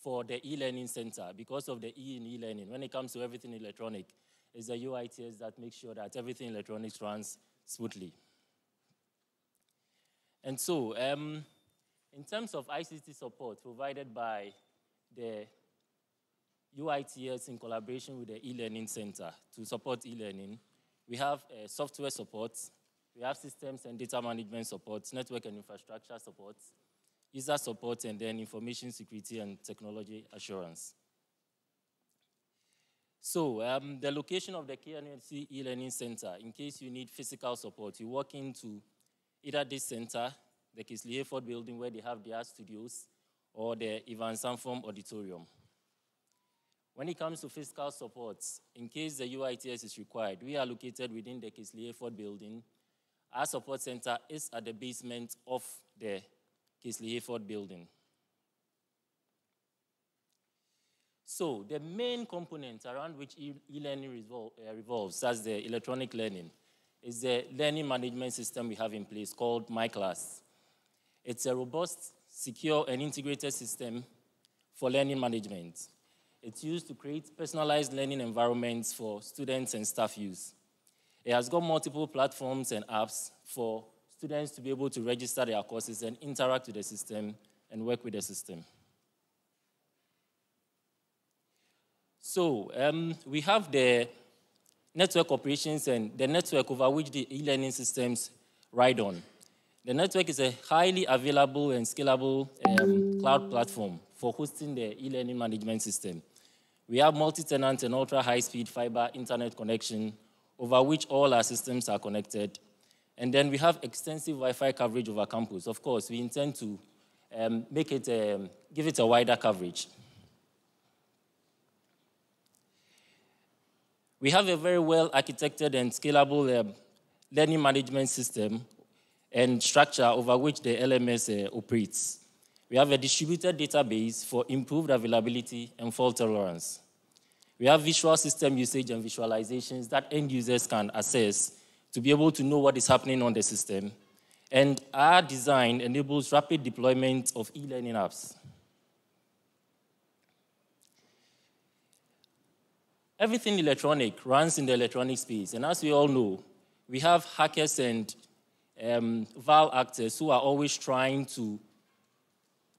for the e-learning center because of the E in e-learning. When it comes to everything electronic, it's the UITS that makes sure that everything electronics runs smoothly. And so, in terms of ICT support provided by the UITS in collaboration with the e-learning center to support e-learning, we have software support, we have systems and data management support, network and infrastructure support, user support, and then information security and technology assurance. So the location of the KNUST e-learning center, in case you need physical support, you walk into either this center, the Kisley Hayford building where they have their studios, or the Ivan Sanfom auditorium. When it comes to physical support, in case the UITS is required, we are located within the Kisley Hayford building. Our support center is at the basement of the Kisley Hayford building. So the main component around which e-learning revolves as the electronic learning is the learning management system we have in place called MyClass. It's a robust, secure, and integrated system for learning management. It's used to create personalized learning environments for students and staff use. It has got multiple platforms and apps for students to be able to register their courses and interact with the system and work with the system. So we have the network operations and the network over which the e-learning systems ride on. The network is a highly available and scalable cloud platform for hosting the e-learning management system. We have multi-tenant and ultra-high-speed fiber internet connection over which all our systems are connected. And then we have extensive Wi-Fi coverage over campus. Of course, we intend to give it a wider coverage. We have a very well-architected and scalable learning management system and structure over which the LMS operates. We have a distributed database for improved availability and fault tolerance. We have visual system usage and visualizations that end users can access to be able to know what is happening on the system. And our design enables rapid deployment of e-learning apps. Everything electronic runs in the electronic space. And as we all know, we have hackers and VAL actors who are always trying to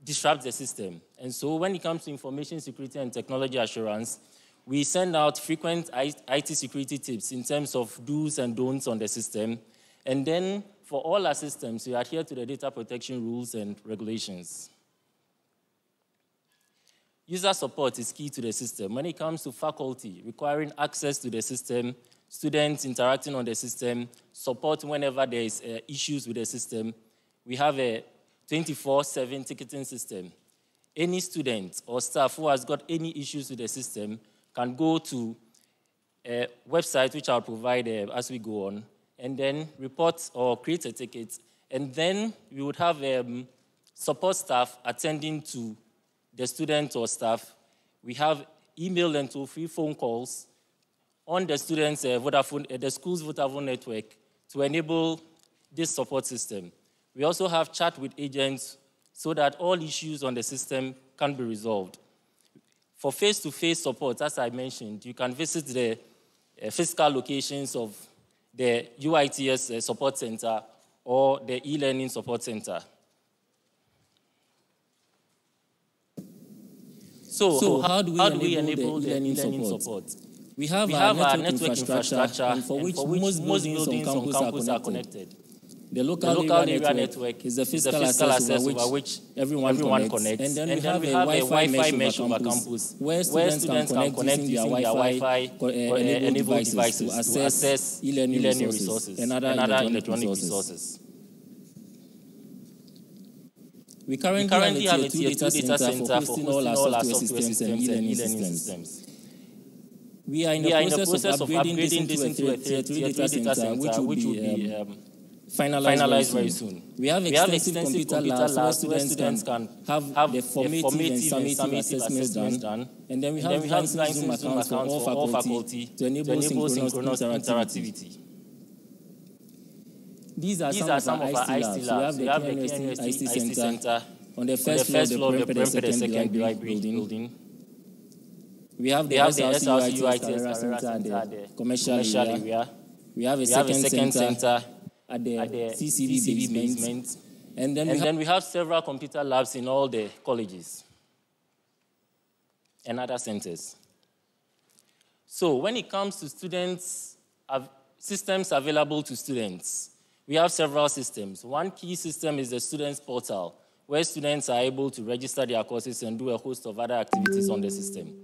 disrupt the system. And so when it comes to information security and technology assurance, we send out frequent IT security tips in terms of do's and don'ts on the system. And then for all our systems, we adhere to the data protection rules and regulations. User support is key to the system. When it comes to faculty requiring access to the system, students interacting on the system, support whenever there is issues with the system, we have a 24/7 ticketing system. Any student or staff who has got any issues with the system can go to a website, which I'll provide as we go on, and then report or create a ticket. And then we would have support staff attending to the student or staff. We have email and toll-free phone calls on the students' the school's Vodafone network to enable this support system. We also have chat with agents so that all issues on the system can be resolved. For face-to-face support, as I mentioned, you can visit the physical locations of the UITS support center or the e-learning support center. So how do we enable the e-learning support? We have our network infrastructure for which most buildings on campus are connected. The local area network is the physical access over which everyone connects. And then we have a Wi-Fi mesh over campus where students can connect using their Wi-Fi enabled devices to access e-learning resources and other electronic resources. We currently have a tier 2 data center for hosting all our software systems and e-learning systems. We are in the process of upgrading this into a tier 3 data center, which will be finalized very soon. We have extensive computer labs where students can have the formative and summative assessments done. And then we have Zoom accounts for all faculty to enable synchronous interactivity. These are some of our ICT labs. We have the KNUST ICT Center, On the first floor of the perimeter second UI building. We have the SRC UITS Carrera Center at the commercial area. We have a second center at the CCV basement. And then we have several computer labs in all the colleges and other centers. So when it comes to students, systems available to students, we have several systems. One key system is the students' portal, where students are able to register their courses and do a host of other activities on the system.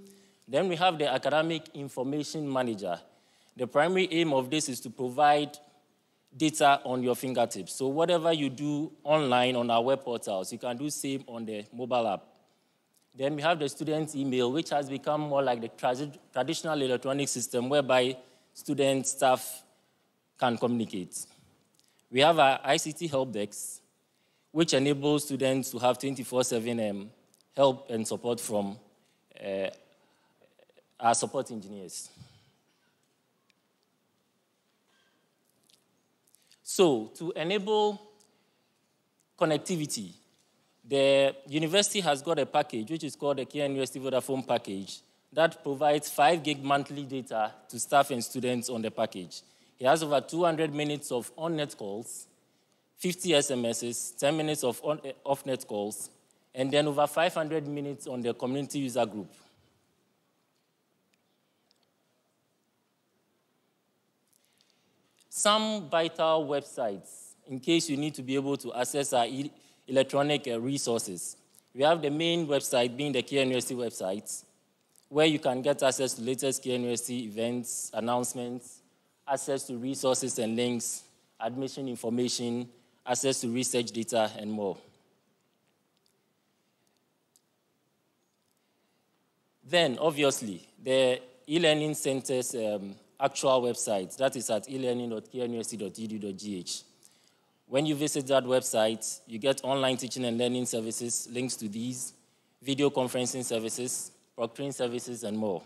Then we have the academic information manager. The primary aim of this is to provide data on your fingertips. So whatever you do online on our web portals, you can do same on the mobile app. Then we have the student email, which has become more like the traditional electronic system whereby student staff can communicate. We have our ICT help desk, which enables students to have 24/7 help and support from our support engineers. So to enable connectivity, the university has got a package, which is called the KNUST Vodafone package, that provides 5 gig monthly data to staff and students on the package. It has over 200 minutes of on-net calls, 50 SMSs, 10 minutes of off-net calls, and then over 500 minutes on the community user group. Some vital websites, in case you need to be able to access our electronic resources. We have the main website being the KNUST website, where you can get access to latest KNUST events, announcements, access to resources and links, admission information, access to research data, and more. Then, obviously, the e-learning center's actual website, that is at elearning.knust.edu.gh. When you visit that website, you get online teaching and learning services, links to these, video conferencing services, proctoring services, and more.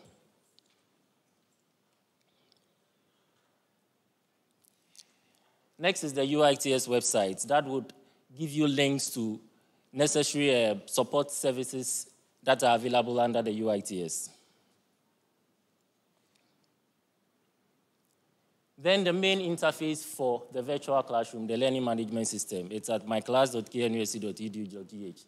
Next is the UITS website. That would give you links to necessary support services that are available under the UITS. Then the main interface for the virtual classroom, the learning management system, it's at myclass.knust.edu.gh.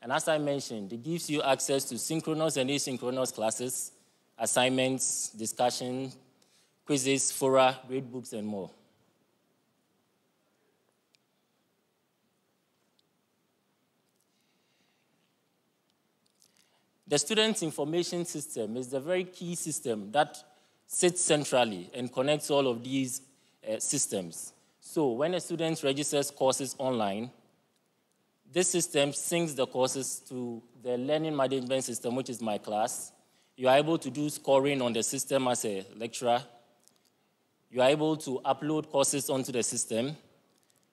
And as I mentioned, it gives you access to synchronous and asynchronous classes, assignments, discussion, quizzes, fora, gradebooks, and more. The student information system is the very key system that sits centrally and connects all of these systems. So when a student registers courses online, this system syncs the courses to the learning management system, which is my class. You are able to do scoring on the system as a lecturer. You are able to upload courses onto the system.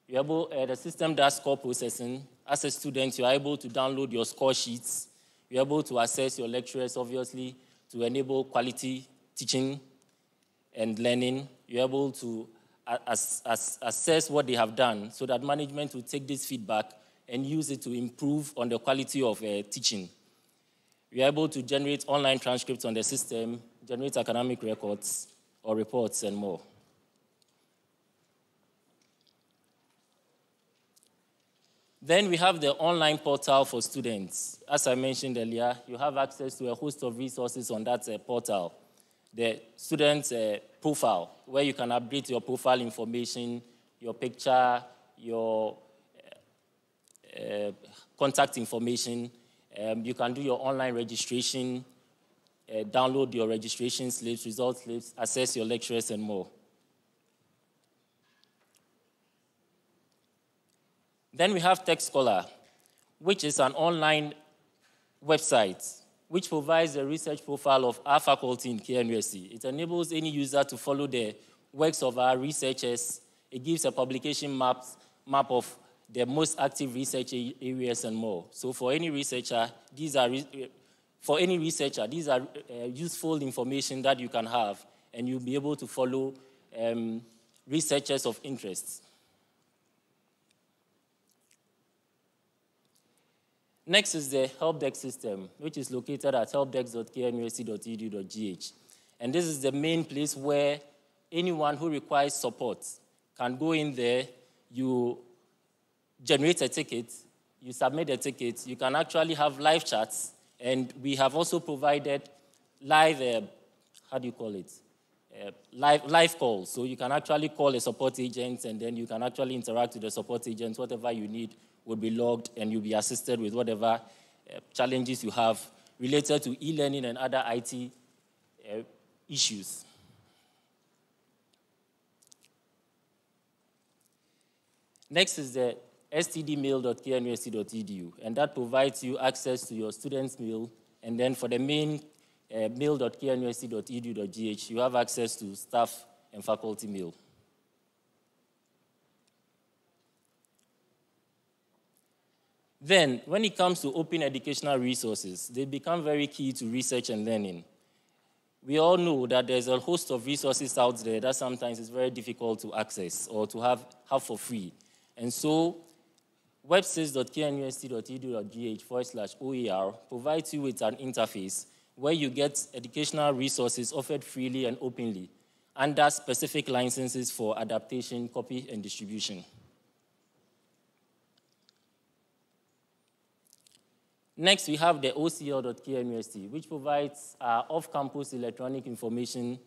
The system does score processing. As a student, you are able to download your score sheets. You're able to assess your lecturers, obviously, to enable quality teaching and learning. You're able to assess what they have done so that management will take this feedback and use it to improve on the quality of teaching. You're able to generate online transcripts on the system, generate academic records or reports, and more. Then we have the online portal for students. As I mentioned earlier, you have access to a host of resources on that portal. The student's profile, where you can update your profile information, your picture, your contact information. You can do your online registration, download your registration slips, result slips, access your lecturers, and more. Then we have Tech Scholar, which is an online website which provides a research profile of our faculty in KNUST. It enables any user to follow the works of our researchers. It gives a publication map of the most active research areas and more. So for any researcher, these are useful information that you can have, and you'll be able to follow researchers of interest. Next is the help desk system, which is located at helpdesk.knusc.edu.gh. And this is the main place where anyone who requires support can go in there. You generate a ticket, you submit a ticket, you can actually have live chats, and we have also provided live, live calls. So you can actually call a support agent, and then you can actually interact with the support agent. Whatever you need will be logged, and you'll be assisted with whatever challenges you have related to e-learning and other IT issues. Next is the stdmail.knusc.edu, and that provides you access to your students' mail. And then for the main mail.knusc.edu.gh, you have access to staff and faculty mail. Then, when it comes to open educational resources, they become very key to research and learning. We all know that there's a host of resources out there that sometimes is very difficult to access or to have for free. And so, websites.knusc.edu.gh/OER provides you with an interface where you get educational resources offered freely and openly under specific licenses for adaptation, copy, and distribution. Next, we have the OCL.knusc, which provides off-campus electronic information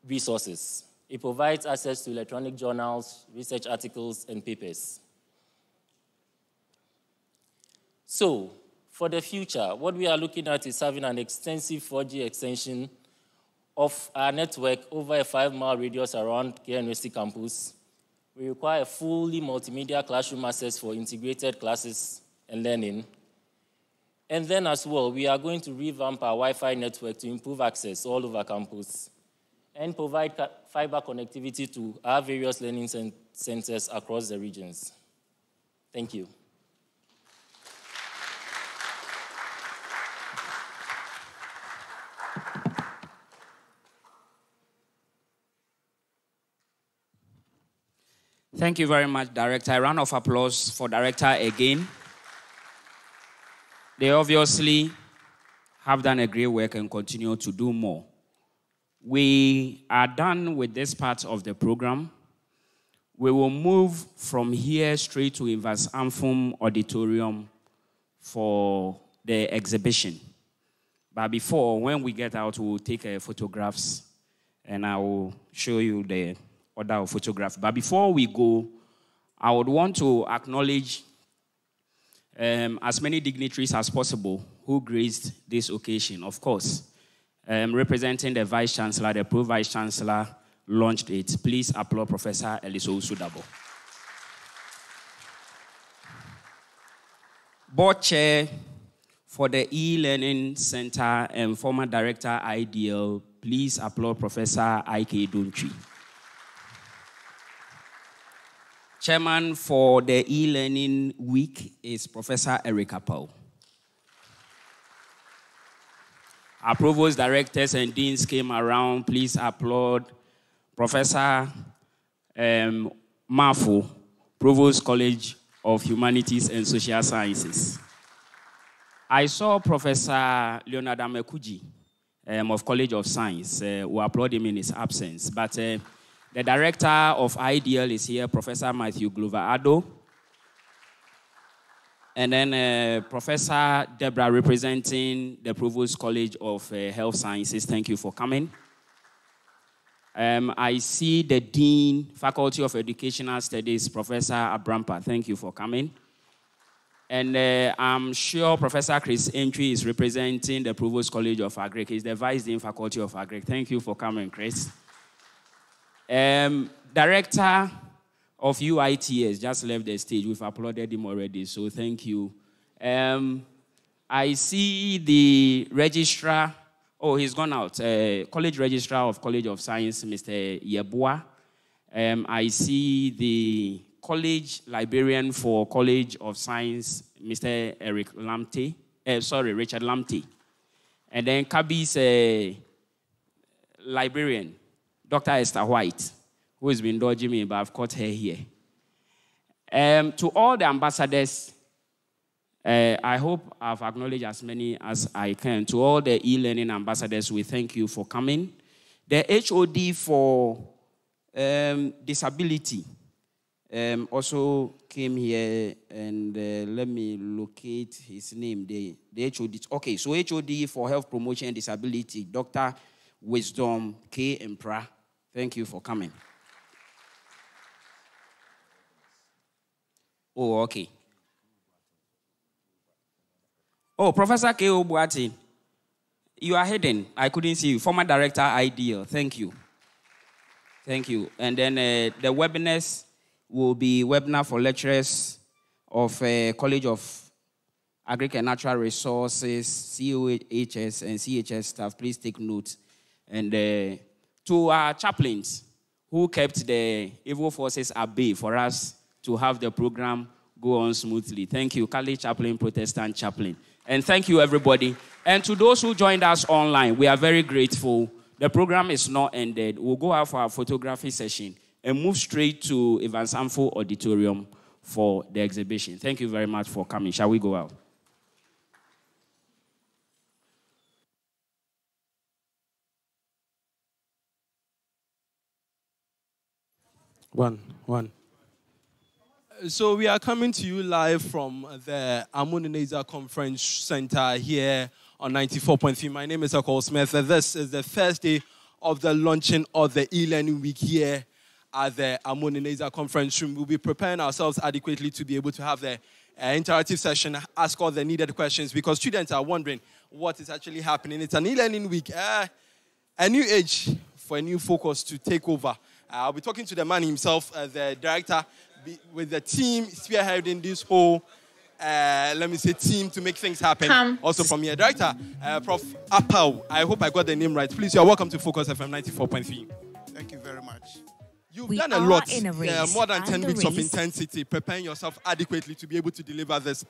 resources. It provides access to electronic journals, research articles, and papers. So, for the future, what we are looking at is having an extensive 4G extension of our network over a 5-mile radius around KNUST campus. We require a fully multimedia classroom access for integrated classes and learning. And then as well, we are going to revamp our Wi-Fi network to improve access all over campus and provide fiber connectivity to our various learning centers across the regions. Thank you. Thank you very much, Director. A round of applause for Director again. They obviously have done a great work and continue to do more. We are done with this part of the program. We will move from here straight to Invas Amphum Auditorium for the exhibition. But before, when we get out, we will take photographs, and I will show you the order of photographs. But before we go, I would want to acknowledge as many dignitaries as possible who graced this occasion. Of course, representing the Vice-Chancellor, the Pro-Vice-Chancellor launched it. Please applaud Professor Eliso Sudabo. Board Chair for the E-Learning Center and former Director IDL, please applaud Professor Ike Duntri. Chairman for the E-Learning Week is Professor Erica Powell. Our provost directors and deans came around. Please applaud Professor Mafu, Provost College of Humanities and Social Sciences. I saw Professor Leonard Amekuji of College of Science. We applaud him in his absence. But the director of IDL is here, Professor Matthew Glover-Addo. And then Professor Deborah representing the Provost College of Health Sciences. Thank you for coming. I see the Dean, Faculty of Educational Studies, Professor Abrampa. Thank you for coming. And I'm sure Professor Chris Entry is representing the Provost College of Agric. He's the Vice Dean, Faculty of Agric. Thank you for coming, Chris. Director of UITS just left the stage. We've applauded him already, so thank you. I see the registrar. Oh, he's gone out. College registrar of College of Science, Mr. Yeboah. I see the college librarian for College of Science, Mr. Richard Lamte. And then Kabi's librarian, Dr. Esther White, who has been dodging me, but I've caught her here. To all the ambassadors, I hope I've acknowledged as many as I can. To all the e-learning ambassadors, we thank you for coming. The HOD for disability also came here, and let me locate his name. The HOD. Okay, so HOD for Health Promotion and Disability, Dr. Wisdom K. Empra. Thank you for coming. Oh, okay. Oh, Professor K. Obuati, you are hidden. I couldn't see you. Former Director, Ideal. Thank you. Thank you. And then the webinars will be webinar for lecturers of College of Agriculture and Natural Resources, COHS, and CHS staff. Please take note. And to our chaplains who kept the evil forces at bay for us to have the program go on smoothly. Thank you, Catholic Chaplain, Protestant Chaplain. And thank you, everybody. And to those who joined us online, we are very grateful. The program is not ended. We'll go out for our photography session and move straight to Evans Amfo Auditorium for the exhibition. Thank you very much for coming. Shall we go out? One. So we are coming to you live from the Amuneneza Conference Center here on 94.3. My name is Akol Smith. This is the first day of the launching of the e-learning week here at the Amuneneza Conference Room. We'll be preparing ourselves adequately to be able to have the interactive session, ask all the needed questions, because students are wondering what is actually happening. It's an e-learning week, a new age for a new focus to take over. I'll be talking to the man himself, the director, with the team spearheading this whole, team to make things happen. Also from here, Director, Prof. Powell. I hope I got the name right. Please, you're welcome to Focus FM 94.3. Thank you very much. You've done a lot, more than 10 weeks of intensity, preparing yourself adequately to be able to deliver this.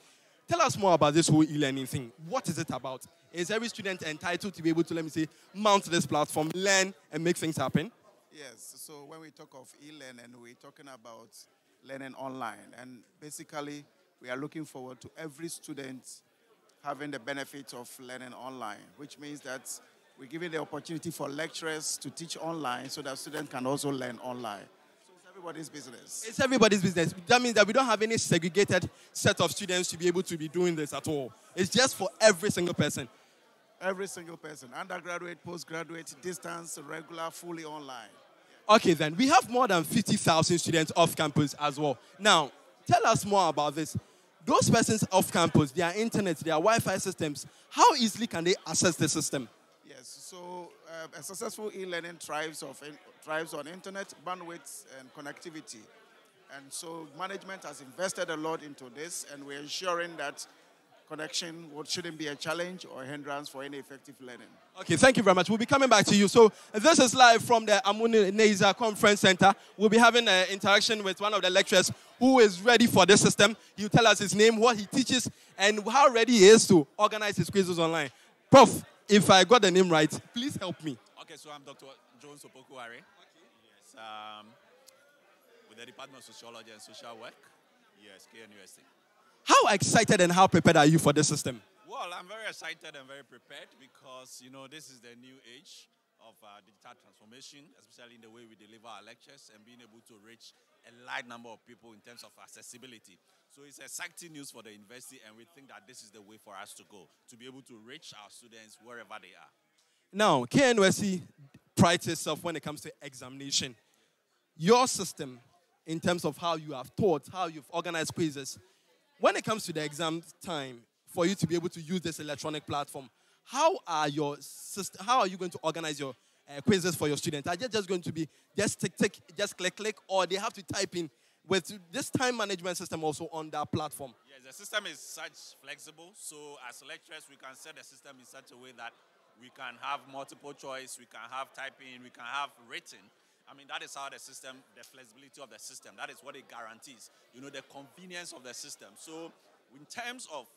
Tell us more about this whole e-learning thing. What is it about? Is every student entitled to be able to, mount this platform, learn, and make things happen? Yes, so when we talk of e-learning, we're talking about learning online. And basically, we are looking forward to every student having the benefits of learning online, which means that we're giving the opportunity for lecturers to teach online so that students can also learn online. So it's everybody's business. It's everybody's business. That means that we don't have any segregated set of students to be able to be doing this at all. It's just for every single person. Every single person, undergraduate, postgraduate, distance, regular, fully online. Okay, then. We have more than 50,000 students off campus as well. Now, tell us more about this. Those persons off campus, their internet, their Wi-Fi systems, how easily can they access the system? Yes, so a successful e-learning thrives on internet, bandwidth, and connectivity. And so management has invested a lot into this, and we're ensuring that connection shouldn't be a challenge or a hindrance for any effective learning. Okay, thank you very much. We'll be coming back to you. So this is live from the Amuneneza Conference Center. We'll be having an interaction with one of the lecturers who is ready for this system. He'll tell us his name, what he teaches, and how ready he is to organize his quizzes online. Prof, if I got the name right, please help me. Okay, so I'm Dr. Jones Opokuare. Okay. Yes, with the Department of Sociology and Social Work. Yes, KNUST. How excited and how prepared are you for this system? Well, I'm very excited and very prepared because, this is the new age of digital transformation, especially in the way we deliver our lectures and being able to reach a large number of people in terms of accessibility. So it's exciting news for the university, and we think that this is the way for us to go, to be able to reach our students wherever they are. Now, KNUST prides itself when it comes to examination. Your system, in terms of how you have taught, how you've organized quizzes, when it comes to the exam time, for you to be able to use this electronic platform, how are you going to organize your quizzes for your students? Are they just going to be just tick, just click, or they have to type in with this time management system also on that platform? Yes, the system is such flexible. So as lecturers, we can set the system in such a way that we can have multiple choice, we can have typing, we can have written. That is how the system, the flexibility of the system, that is what it guarantees, the convenience of the system. So in terms of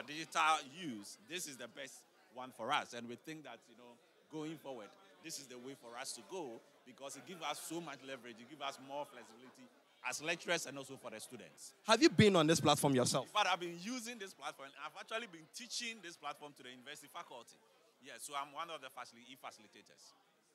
digital use, this is the best one for us. And we think that, going forward, this is the way for us to go because it gives us so much leverage, it gives us more flexibility as lecturers and also for the students. Have you been on this platform yourself? But I've been using this platform. I've actually been teaching this platform to the university faculty. Yes, so I'm one of the facilitators.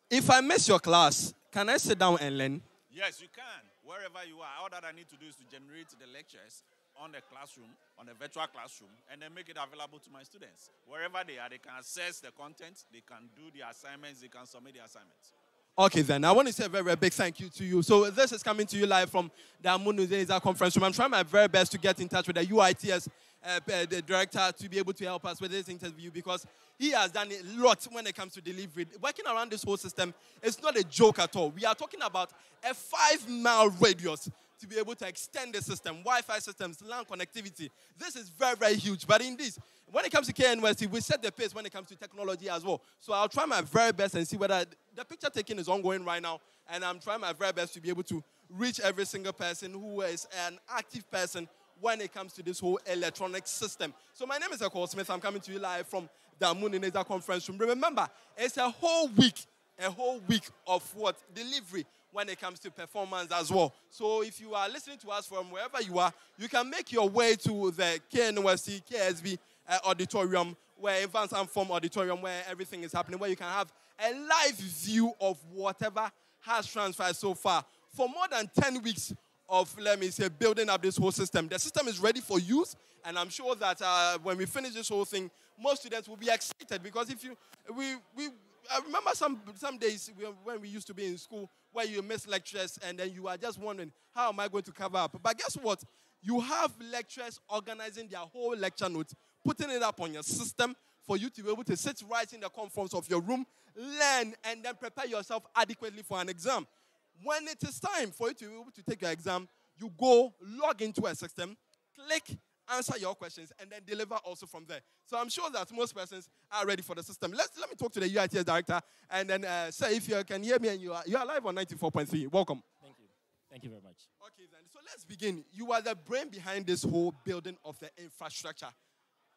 If I miss your class, can I sit down and learn? Yes, you can. Wherever you are. All that I need to do is to generate the lectures on the classroom, on the virtual classroom, and then make it available to my students. Wherever they are, they can access the content, they can do the assignments, they can submit the assignments. Okay, then. I want to say a very, very big thank you to you. So this is coming to you live from the Untitled conference room. I'm trying my very best to get in touch with the UITS the director to be able to help us with this interview because he has done a lot when it comes to delivery. Working around this whole system is not a joke at all. We are talking about a 5-mile radius to be able to extend the system, Wi-Fi systems, LAN connectivity. This is very, very huge. But in this, when it comes to KNUST, we set the pace when it comes to technology as well. So I'll try my very best and see whether the picture taking is ongoing right now. And I'm trying my very best to be able to reach every single person who is an active person when it comes to this whole electronic system. So my name is Eko Smith. I'm coming to you live from the Untitled conference room. Remember, it's a whole week of what? Delivery when it comes to performance as well. So if you are listening to us from wherever you are, you can make your way to the KNUST, KSB auditorium, where Evans and Form auditorium, where everything is happening, where you can have a live view of whatever has transpired so far. For more than 10 weeks of, let me say, building up this whole system. The system is ready for use, and I'm sure that when we finish this whole thing, most students will be excited because I remember some days when we used to be in school where you miss lectures and then you are just wondering, how am I going to cover up? But guess what? You have lecturers organizing their whole lecture notes, putting it up on your system for you to be able to sit right in the comforts of your room, learn, and then prepare yourself adequately for an exam. When it is time for you to be able to take your exam, you go, log into a system, click, answer your questions, and then deliver also from there. So I'm sure that most persons are ready for the system. Let me talk to the UITS director, and then say if you can hear me and you are live on 94.3. Welcome. Thank you. Thank you very much. Okay, then. So let's begin. You are the brain behind this whole building of the infrastructure.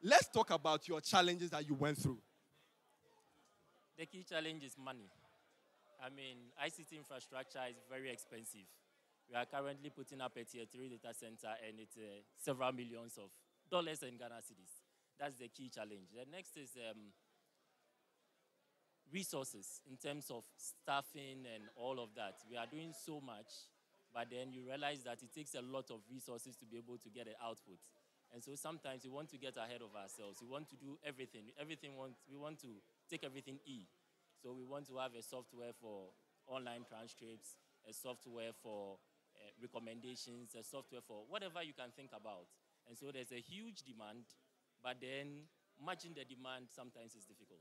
Let's talk about your challenges that you went through. The key challenge is money. I mean, ICT infrastructure is very expensive. We are currently putting up a tier 3 data center, and it's several millions of dollars in Ghana cedis. That's the key challenge. The next is resources in terms of staffing and all of that. We are doing so much, but then you realize that it takes a lot of resources to be able to get an output. And so sometimes we want to get ahead of ourselves. We want to do everything. We want to take everything E. So we want to have a software for online transcripts, a software for recommendations, a software for whatever you can think about. And so there's a huge demand, but then matching the demand sometimes is difficult.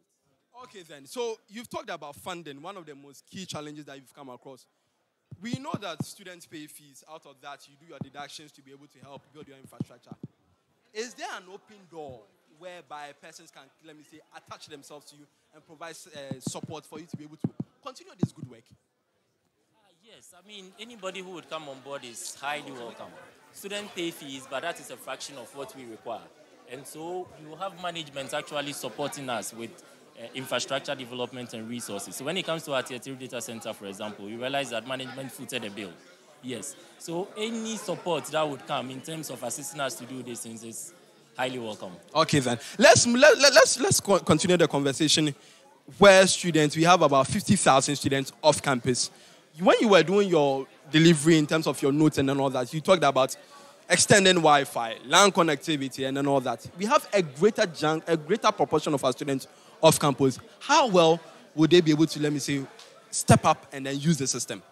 Okay, then. So you've talked about funding, one of the most key challenges that you've come across. We know that students pay fees. Out of that, you do your deductions to be able to help build your infrastructure. Is there an open door whereby persons can, let me say, attach themselves to you and provide support for you to be able to continue this good work? Yes, I mean, anybody who would come on board is highly welcome. Students pay fees, but that is a fraction of what we require. And so you have management actually supporting us with infrastructure development and resources. So when it comes to our tier 3 data center, for example, you realize that management footed a bill. Yes. So any support that would come in terms of assisting us to do these things is highly welcome. Okay, then. Let's continue the conversation where students, we have about 50,000 students off campus. When you were doing your delivery in terms of your notes and all that, you talked about extending Wi-Fi, LAN connectivity, and all that. We have a greater proportion of our students off campus. How well would they be able to, let me say, step up and then use the system?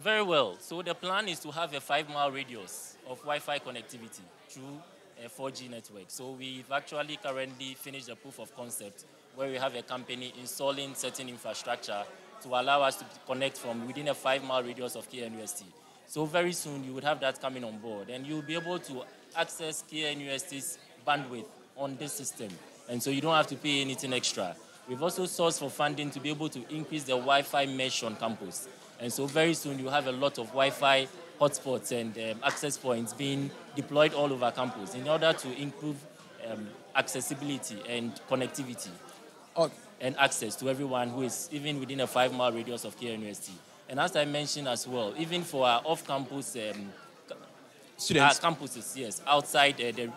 Very well. So the plan is to have a 5-mile radius of Wi-Fi connectivity through a 4G network. So we've actually currently finished the proof of concept where we have a company installing certain infrastructure to allow us to connect from within a 5-mile radius of KNUST. So very soon you would have that coming on board, and you'll be able to access KNUST's bandwidth on this system. And so you don't have to pay anything extra. We've also sourced for funding to be able to increase the Wi-Fi mesh on campus. And so very soon you have a lot of Wi-Fi hotspots and access points being deployed all over campus in order to improve accessibility and connectivity and access to everyone who is even within a 5-mile radius of KNUST. And as I mentioned as well, even for our off-campus students? Campuses, yes, outside the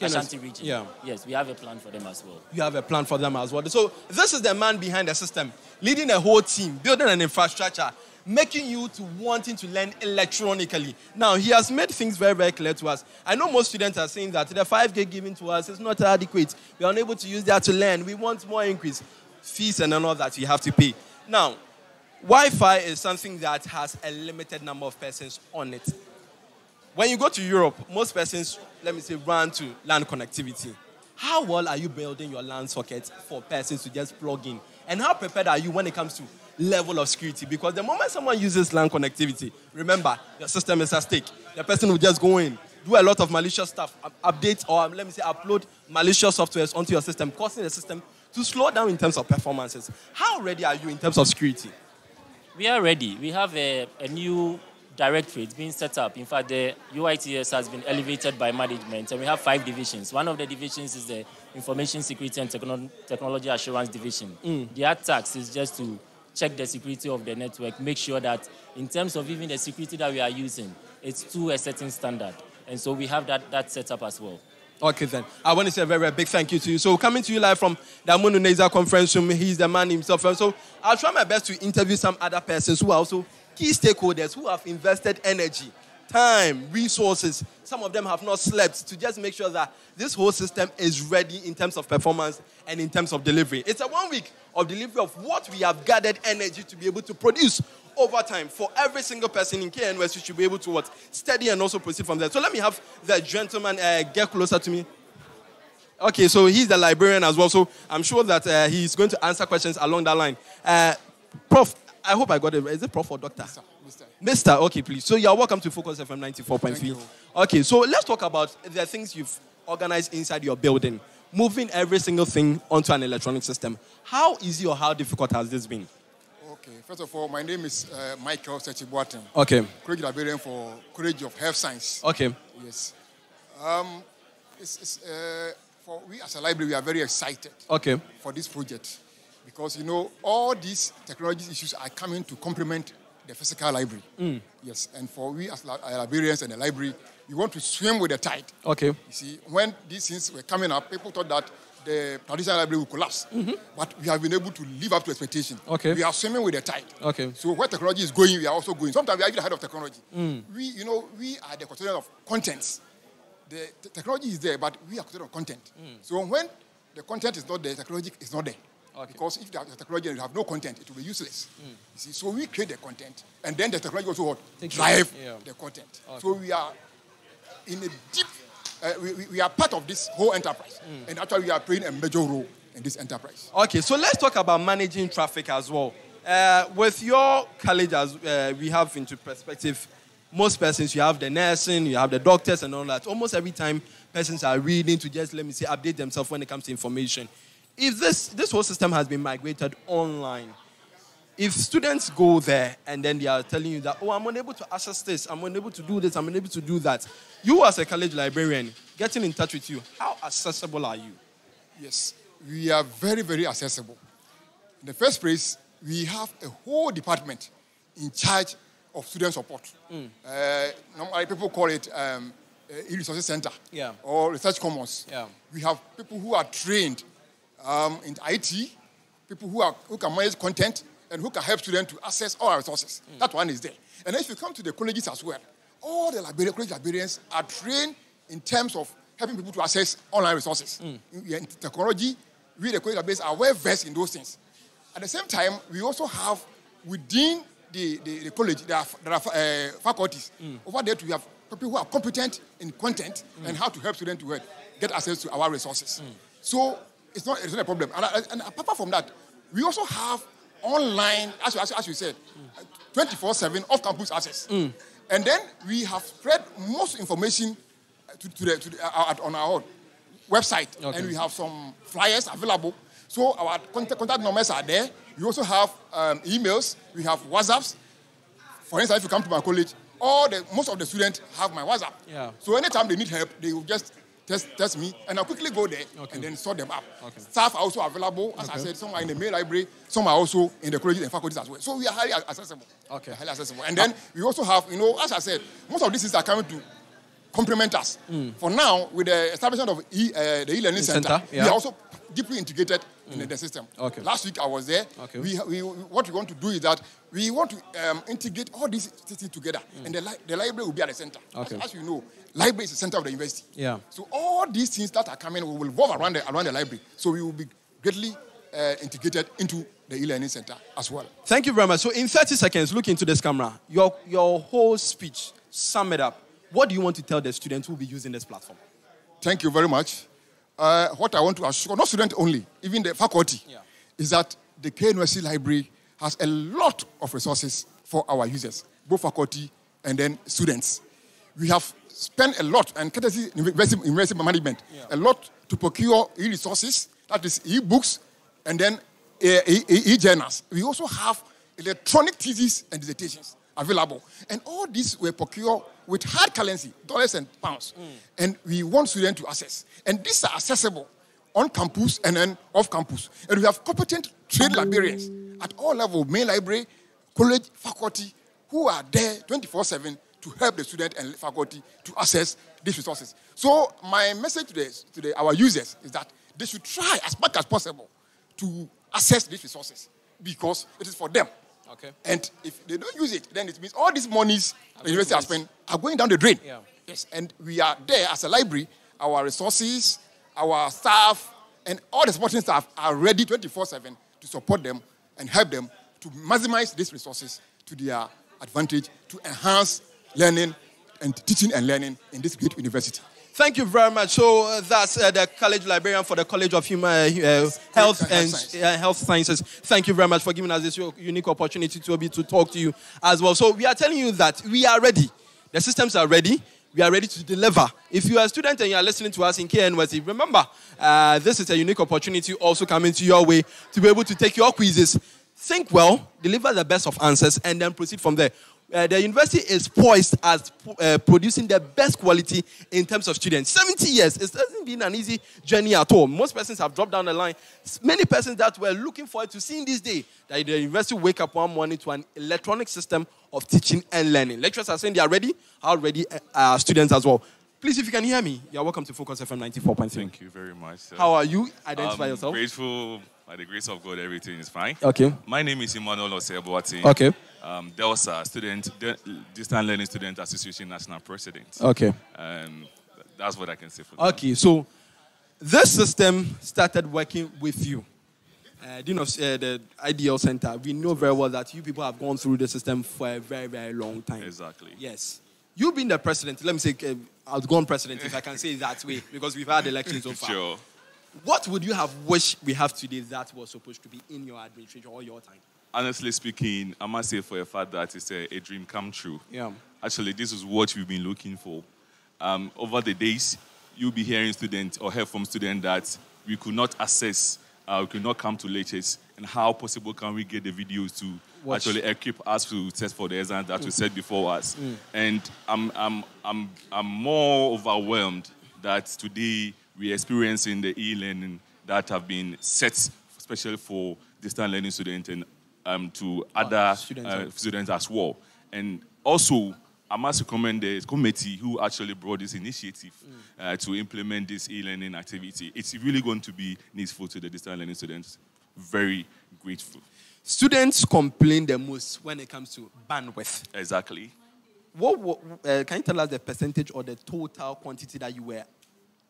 Ashanti region. Yeah. Yes, we have a plan for them as well. You have a plan for them as well. So this is the man behind the system, leading a whole team, building an infrastructure, making you to wanting to learn electronically. Now, he has made things very, very clear to us. I know most students are saying that the 5K given to us is not adequate. We are unable to use that to learn. We want more increase. Fees and all that you have to pay. Now, Wi-Fi is something that has a limited number of persons on it. When you go to Europe, most persons, let me say, run to LAN connectivity. How well are you building your LAN sockets for persons to just plug in? And how prepared are you when it comes to level of security? Because the moment someone uses LAN connectivity, remember, your system is at stake. The person will just go in, do a lot of malicious stuff, update or let me say upload malicious softwares onto your system, causing the system to slow down in terms of performances. How ready are you in terms of security? We are ready. We have a new directorate being set up. In fact, the UITS has been elevated by management, and we have 5 divisions. One of the divisions is the Information Security and Technology Assurance Division. Their task is just to check the security of the network, make sure that in terms of even the security that we are using, it's to a certain standard. And so we have that set up as well. Okay, then. I want to say a very, very big thank you to you. So coming to you live from the Amununeza conference room, he's the man himself. And so I'll try my best to interview some other persons who are also key stakeholders who have invested energy, time, resources. Some of them have not slept to just make sure that this whole system is ready in terms of performance and in terms of delivery. It's a 1 week of delivery of what we have gathered energy to be able to produce over time for every single person in KNUS. You should be able to study and also proceed from there. So let me have the gentleman get closer to me. Okay, so he's the librarian as well. So I'm sure that he's going to answer questions along that line. Prof, I hope I got it. Is it Prof or Doctor? Mister, okay, please. So you're welcome to Focus FM 94.3. Okay, so let's talk about the things you've organized inside your building. Moving every single thing onto an electronic system. How easy or how difficult has this been? Okay, first of all, my name is Michael Sechibuaten. Okay. College librarian for College of Health Science. Okay. Yes. For we as a library, we are very excited. Okay. For this project, because all these technology issues are coming to complement the physical library. Yes, and for we as librarians and the library, we want to swim with the tide. Okay. You see, when these things were coming up, people thought that the traditional library will collapse. But we have been able to live up to expectation. Okay. We are swimming with the tide. Okay. So where technology is going, we are also going. Sometimes we are even ahead of technology. We are the custodian of contents. The technology is there, but we are custodian of content. So when the content is not there, technology is not there. Okay. Because if the technology and you have no content, it will be useless. You see, so we create the content, and then the technology also drive the content. Okay. So we are in a deep. We are part of this whole enterprise, and actually we are playing a major role in this enterprise. Okay, so let's talk about managing traffic as well. With your college, as we have into perspective, most persons, you have the nursing, you have the doctors and all that. Almost every time persons are reading to just, let me say, update themselves when it comes to information. If this whole system has been migrated online, if students go there and then they are telling you that, oh, I'm unable to access this, I'm unable to do this, I'm unable to do that, you as a college librarian, getting in touch with you, how accessible are you? Yes, we are very, very accessible. In the first place, we have a whole department in charge of student support. Normally people call it e-resources center or research commons. We have people who are trained in IT, people who can manage content, and who can help students to access all our resources. That one is there. And then if you come to the colleges as well, all the college librarians are trained in terms of helping people to access online resources. In technology, we, the college librarians, are well versed in those things. At the same time, we also have within the college, there are faculties. Over there, we have people who are competent in content and how to help students to get access to our resources. So it's not a problem. And apart from that, we also have online, as you said, 24/7 off-campus access. And then we have spread most information on our website. Okay. And we have some flyers available. So our contact numbers are there. We also have emails. We have WhatsApps. For instance, if you come to my college, most of the students have my WhatsApp. So anytime they need help, they will just test me, and I'll quickly go there and then sort them up. Staff are also available. As I said, some are in the main library, some are also in the colleges and faculties as well. So we are highly accessible. Highly accessible. And then we also have, as I said, most of these things are coming to complement us. For now, with the establishment of the e-learning center, we are also deeply integrated in the system. Last week I was there. What we want to do is that we want to integrate all these things together, and the library will be at the center. As you know, library is the center of the university. So all these things that are coming will revolve around the library. So we will be greatly integrated into the e-learning center as well. Thank you very much. So in 30 seconds, look into this camera. Your whole speech, sum it up. What do you want to tell the students who will be using this platform? Thank you very much. What I want to assure, not students only, even the faculty, is that the KNUST library has a lot of resources for our users, both faculty and then students. We have spent a lot, and courtesy university management, a lot to procure e-resources, that is e-books, and then e-journals. We also have electronic theses and dissertations available. And all these were procured with hard currency, dollars and pounds. And we want students to access. And these are accessible on campus and then off campus. And we have competent trained librarians at all levels, main library, college, faculty, who are there 24/7 to help the student and faculty to access these resources. So my message to our users is that they should try as much as possible to access these resources because it is for them. And if they don't use it, then it means all these monies the university has spent are going down the drain. Yes, and we are there as a library. Our resources, our staff, and all the supporting staff are ready 24/7 to support them and help them to maximize these resources to their advantage to enhance learning and teaching and learning in this great university. Thank you very much. So that's the college librarian for the College of Human Health and Health Sciences. Thank you very much for giving us this unique opportunity to be to talk to you as well. So we are telling you that we are ready. The systems are ready. We are ready to deliver. If you are a student and you are listening to us in KNUST, remember, this is a unique opportunity also coming to your way to be able to take your quizzes. Think well, deliver the best of answers, and then proceed from there. The university is poised as producing the best quality in terms of students. 70 years, it hasn't been an easy journey at all. Most persons have dropped down the line. Many persons that were looking forward to seeing this day, that the university wake up one morning to an electronic system of teaching and learning. Lecturers are saying they are ready. How ready are students as well? Please, if you can hear me, you're welcome to Focus FM 94.3. Thank you very much, sir. How are you? Identify yourself. Grateful. By the grace of God, everything is fine. Okay. My name is Emmanuel Oseboati. Okay. There was a Distant Learning Student Association National President. Okay. That's what I can say for that. Okay, so this system started working with you. Dean of the IDL Center, we know very well that you people have gone through the system for a very, very long time. Exactly. Yes. You being the president, let me say outgone president, if I can say it that way, because we've had elections so far. Sure. What would you have wished we have today that was supposed to be in your administration or your time? Honestly speaking, I must say for a fact that it's a dream come true. Yeah. Actually, this is what we've been looking for. Over the days, you'll be hearing students or hear from students that we could not access, we could not come to lectures, and how possible can we get the videos to actually equip us to test for the exam that we said before us. And I'm more overwhelmed that today we're experiencing the e-learning that have been set especially for distant learning students and to other students as well. And also, I must recommend the committee who actually brought this initiative to implement this e-learning activity. It's really going to be needful to the distant learning students. Very grateful. Students complain the most when it comes to bandwidth. Exactly. Can you tell us the percentage or the total quantity that you were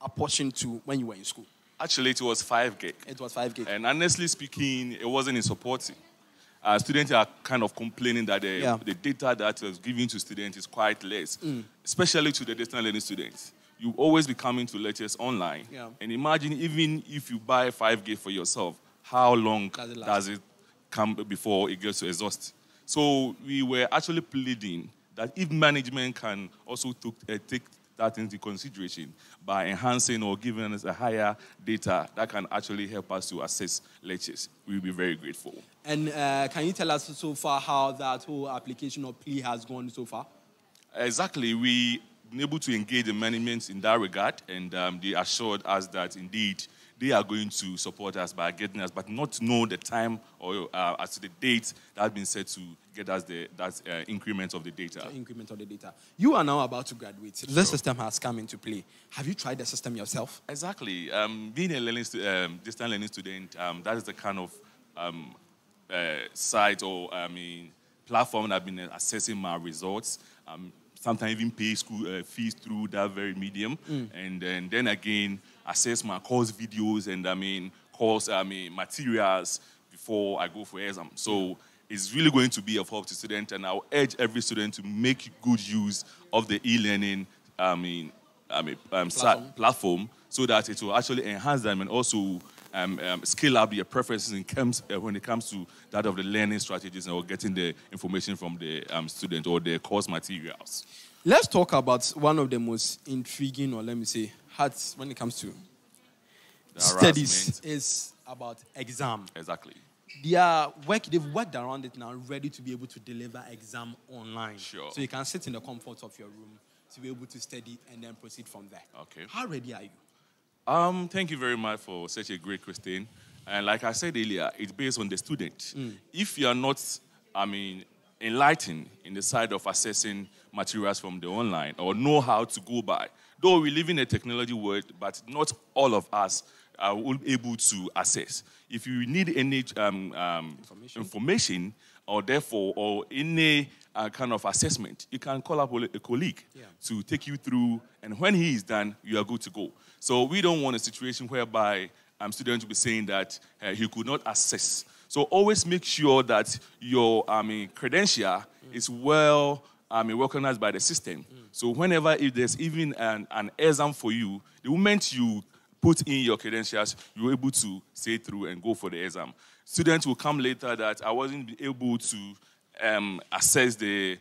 apportioned to when you were in school? Actually, it was 5 gig. It was 5 gig. And honestly speaking, it wasn't in supporting. Students are kind of complaining that the data that was given to students is quite less, especially to the distant learning students. You always be coming to lectures online. Yeah. And imagine even if you buy 5 gig for yourself, how long does it come before it gets to exhaust? So we were actually pleading that if management can also take that into consideration by enhancing or giving us a higher data that can actually help us to assess lectures, we'll be very grateful. And can you tell us so far how that whole application or plea has gone so far? Exactly. We been able to engage the management in that regard, and they assured us that indeed they are going to support us by getting us, but not to know the time or as to the date that has been set to get us that increment of the data. The increment of the data. You are now about to graduate. Sure. The system has come into play. Have you tried the system yourself? Exactly. Being a distant learning student, that is the kind of site or platform that I've been assessing my results. Sometimes even pay school fees through that very medium, and then again assess my course videos and course materials before I go for exam. So it's really going to be of help to students, and I'll urge every student to make good use of the e-learning platform so that it will actually enhance them and also scale up their preferences when it comes to that of the learning strategies or getting the information from the student or the course materials. Let's talk about one of the most intriguing, or let me say, hats when it comes to studies is about exam. Exactly. They've worked around it now, ready to be able to deliver exam online. Sure. So you can sit in the comfort of your room to be able to study and then proceed from there. Okay. How ready are you? Thank you very much for such a great question. And like I said earlier, it's based on the student. If you are not, enlightened in the side of assessing materials from the online or know how to go by, though we live in a technology world, but not all of us are able to access. If you need any information or any kind of assessment, you can call up a colleague to take you through, and when he is done, you are good to go. So we don't want a situation whereby students will be saying that he could not access. So always make sure that your credential is well recognized by the system. So whenever if there's even an exam for you, the moment you put in your credentials, you're able to stay through and go for the exam. Students will come later that I wasn't able to access the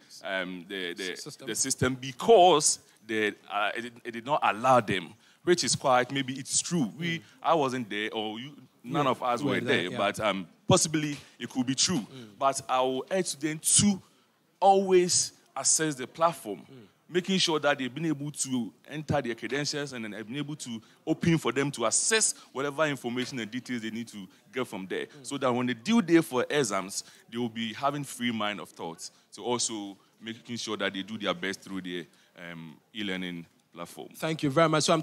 system because it did not allow them, which is quite, maybe it's true. I wasn't there, or none of us were there, but possibly it could be true. But I will urge them to always access the platform, making sure that they've been able to enter their credentials and then have been able to open for them to access whatever information and details they need to get from there. So that when they due day for exams, they will be having free mind of thoughts. So also making sure that they do their best through the e-learning platform. Thank you very much. So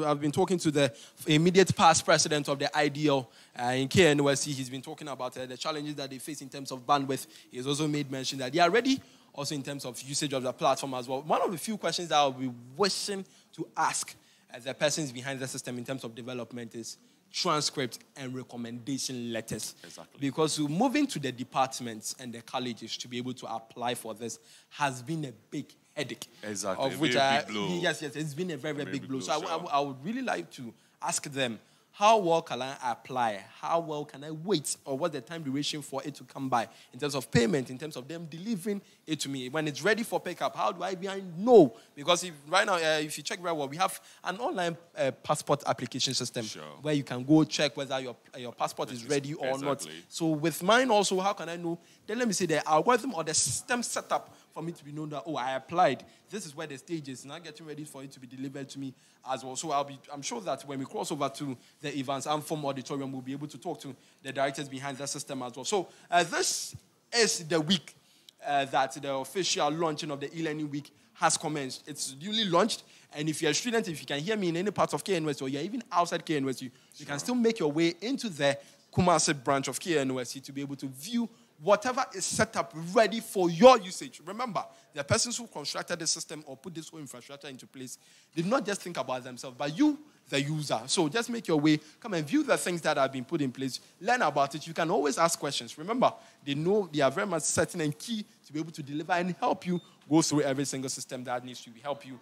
I've been talking to the immediate past president of the IDL in KNUST. He's been talking about the challenges that they face in terms of bandwidth. He's also made mention that they are ready also in terms of usage of the platform as well. One of the few questions that I'll be wishing to ask the persons behind the system in terms of development is transcript and recommendation letters. Exactly. Because moving to the departments and the colleges to be able to apply for this has been a big headache. Exactly. Of which yes, it's been a very big blow. So I would really like to ask them, how well can I apply? How well can I wait? Or what's the time duration for it to come by? In terms of payment, in terms of them delivering it to me. When it's ready for pickup, how do I know? Because right now, if you check very well, we have an online passport application system where you can go check whether your passport is ready or not. So with mine also, how can I know? Then let me say the algorithm or the system setup for me to be known that, I applied. This is where the stage is. Now getting ready for it to be delivered to me as well. So I'm sure that when we cross over to the Evans Amphom Auditorium, we'll be able to talk to the directors behind the system as well. So this is the week that the official launching of the e-learning week has commenced. It's newly launched. And if you're a student, if you can hear me in any part of KNUST or you're even outside KNUST, you can still make your way into the Kumasi branch of KNUST to be able to view whatever is set up ready for your usage. Remember, the persons who constructed the system or put this whole infrastructure into place did not just think about themselves, but you, the user. So just make your way, come and view the things that have been put in place, learn about it. You can always ask questions. Remember, they are very much certain and key to be able to deliver and help you go through every single system that needs to help you,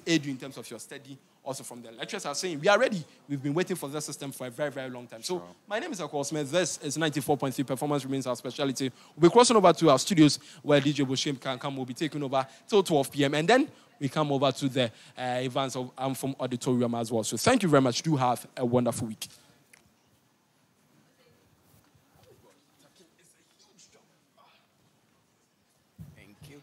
aid you in terms of your study. Also from the lecturers are saying, we are ready. We've been waiting for this system for a very, very long time. So my name is Akol Smith. This is 94.3. Performance remains our specialty. We'll be crossing over to our studios where DJ Boshim can come. We'll be taking over till 12 p.m. And then we come over to the Evans of Amphom Auditorium as well. So thank you very much. Do have a wonderful week. Thank you.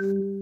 you.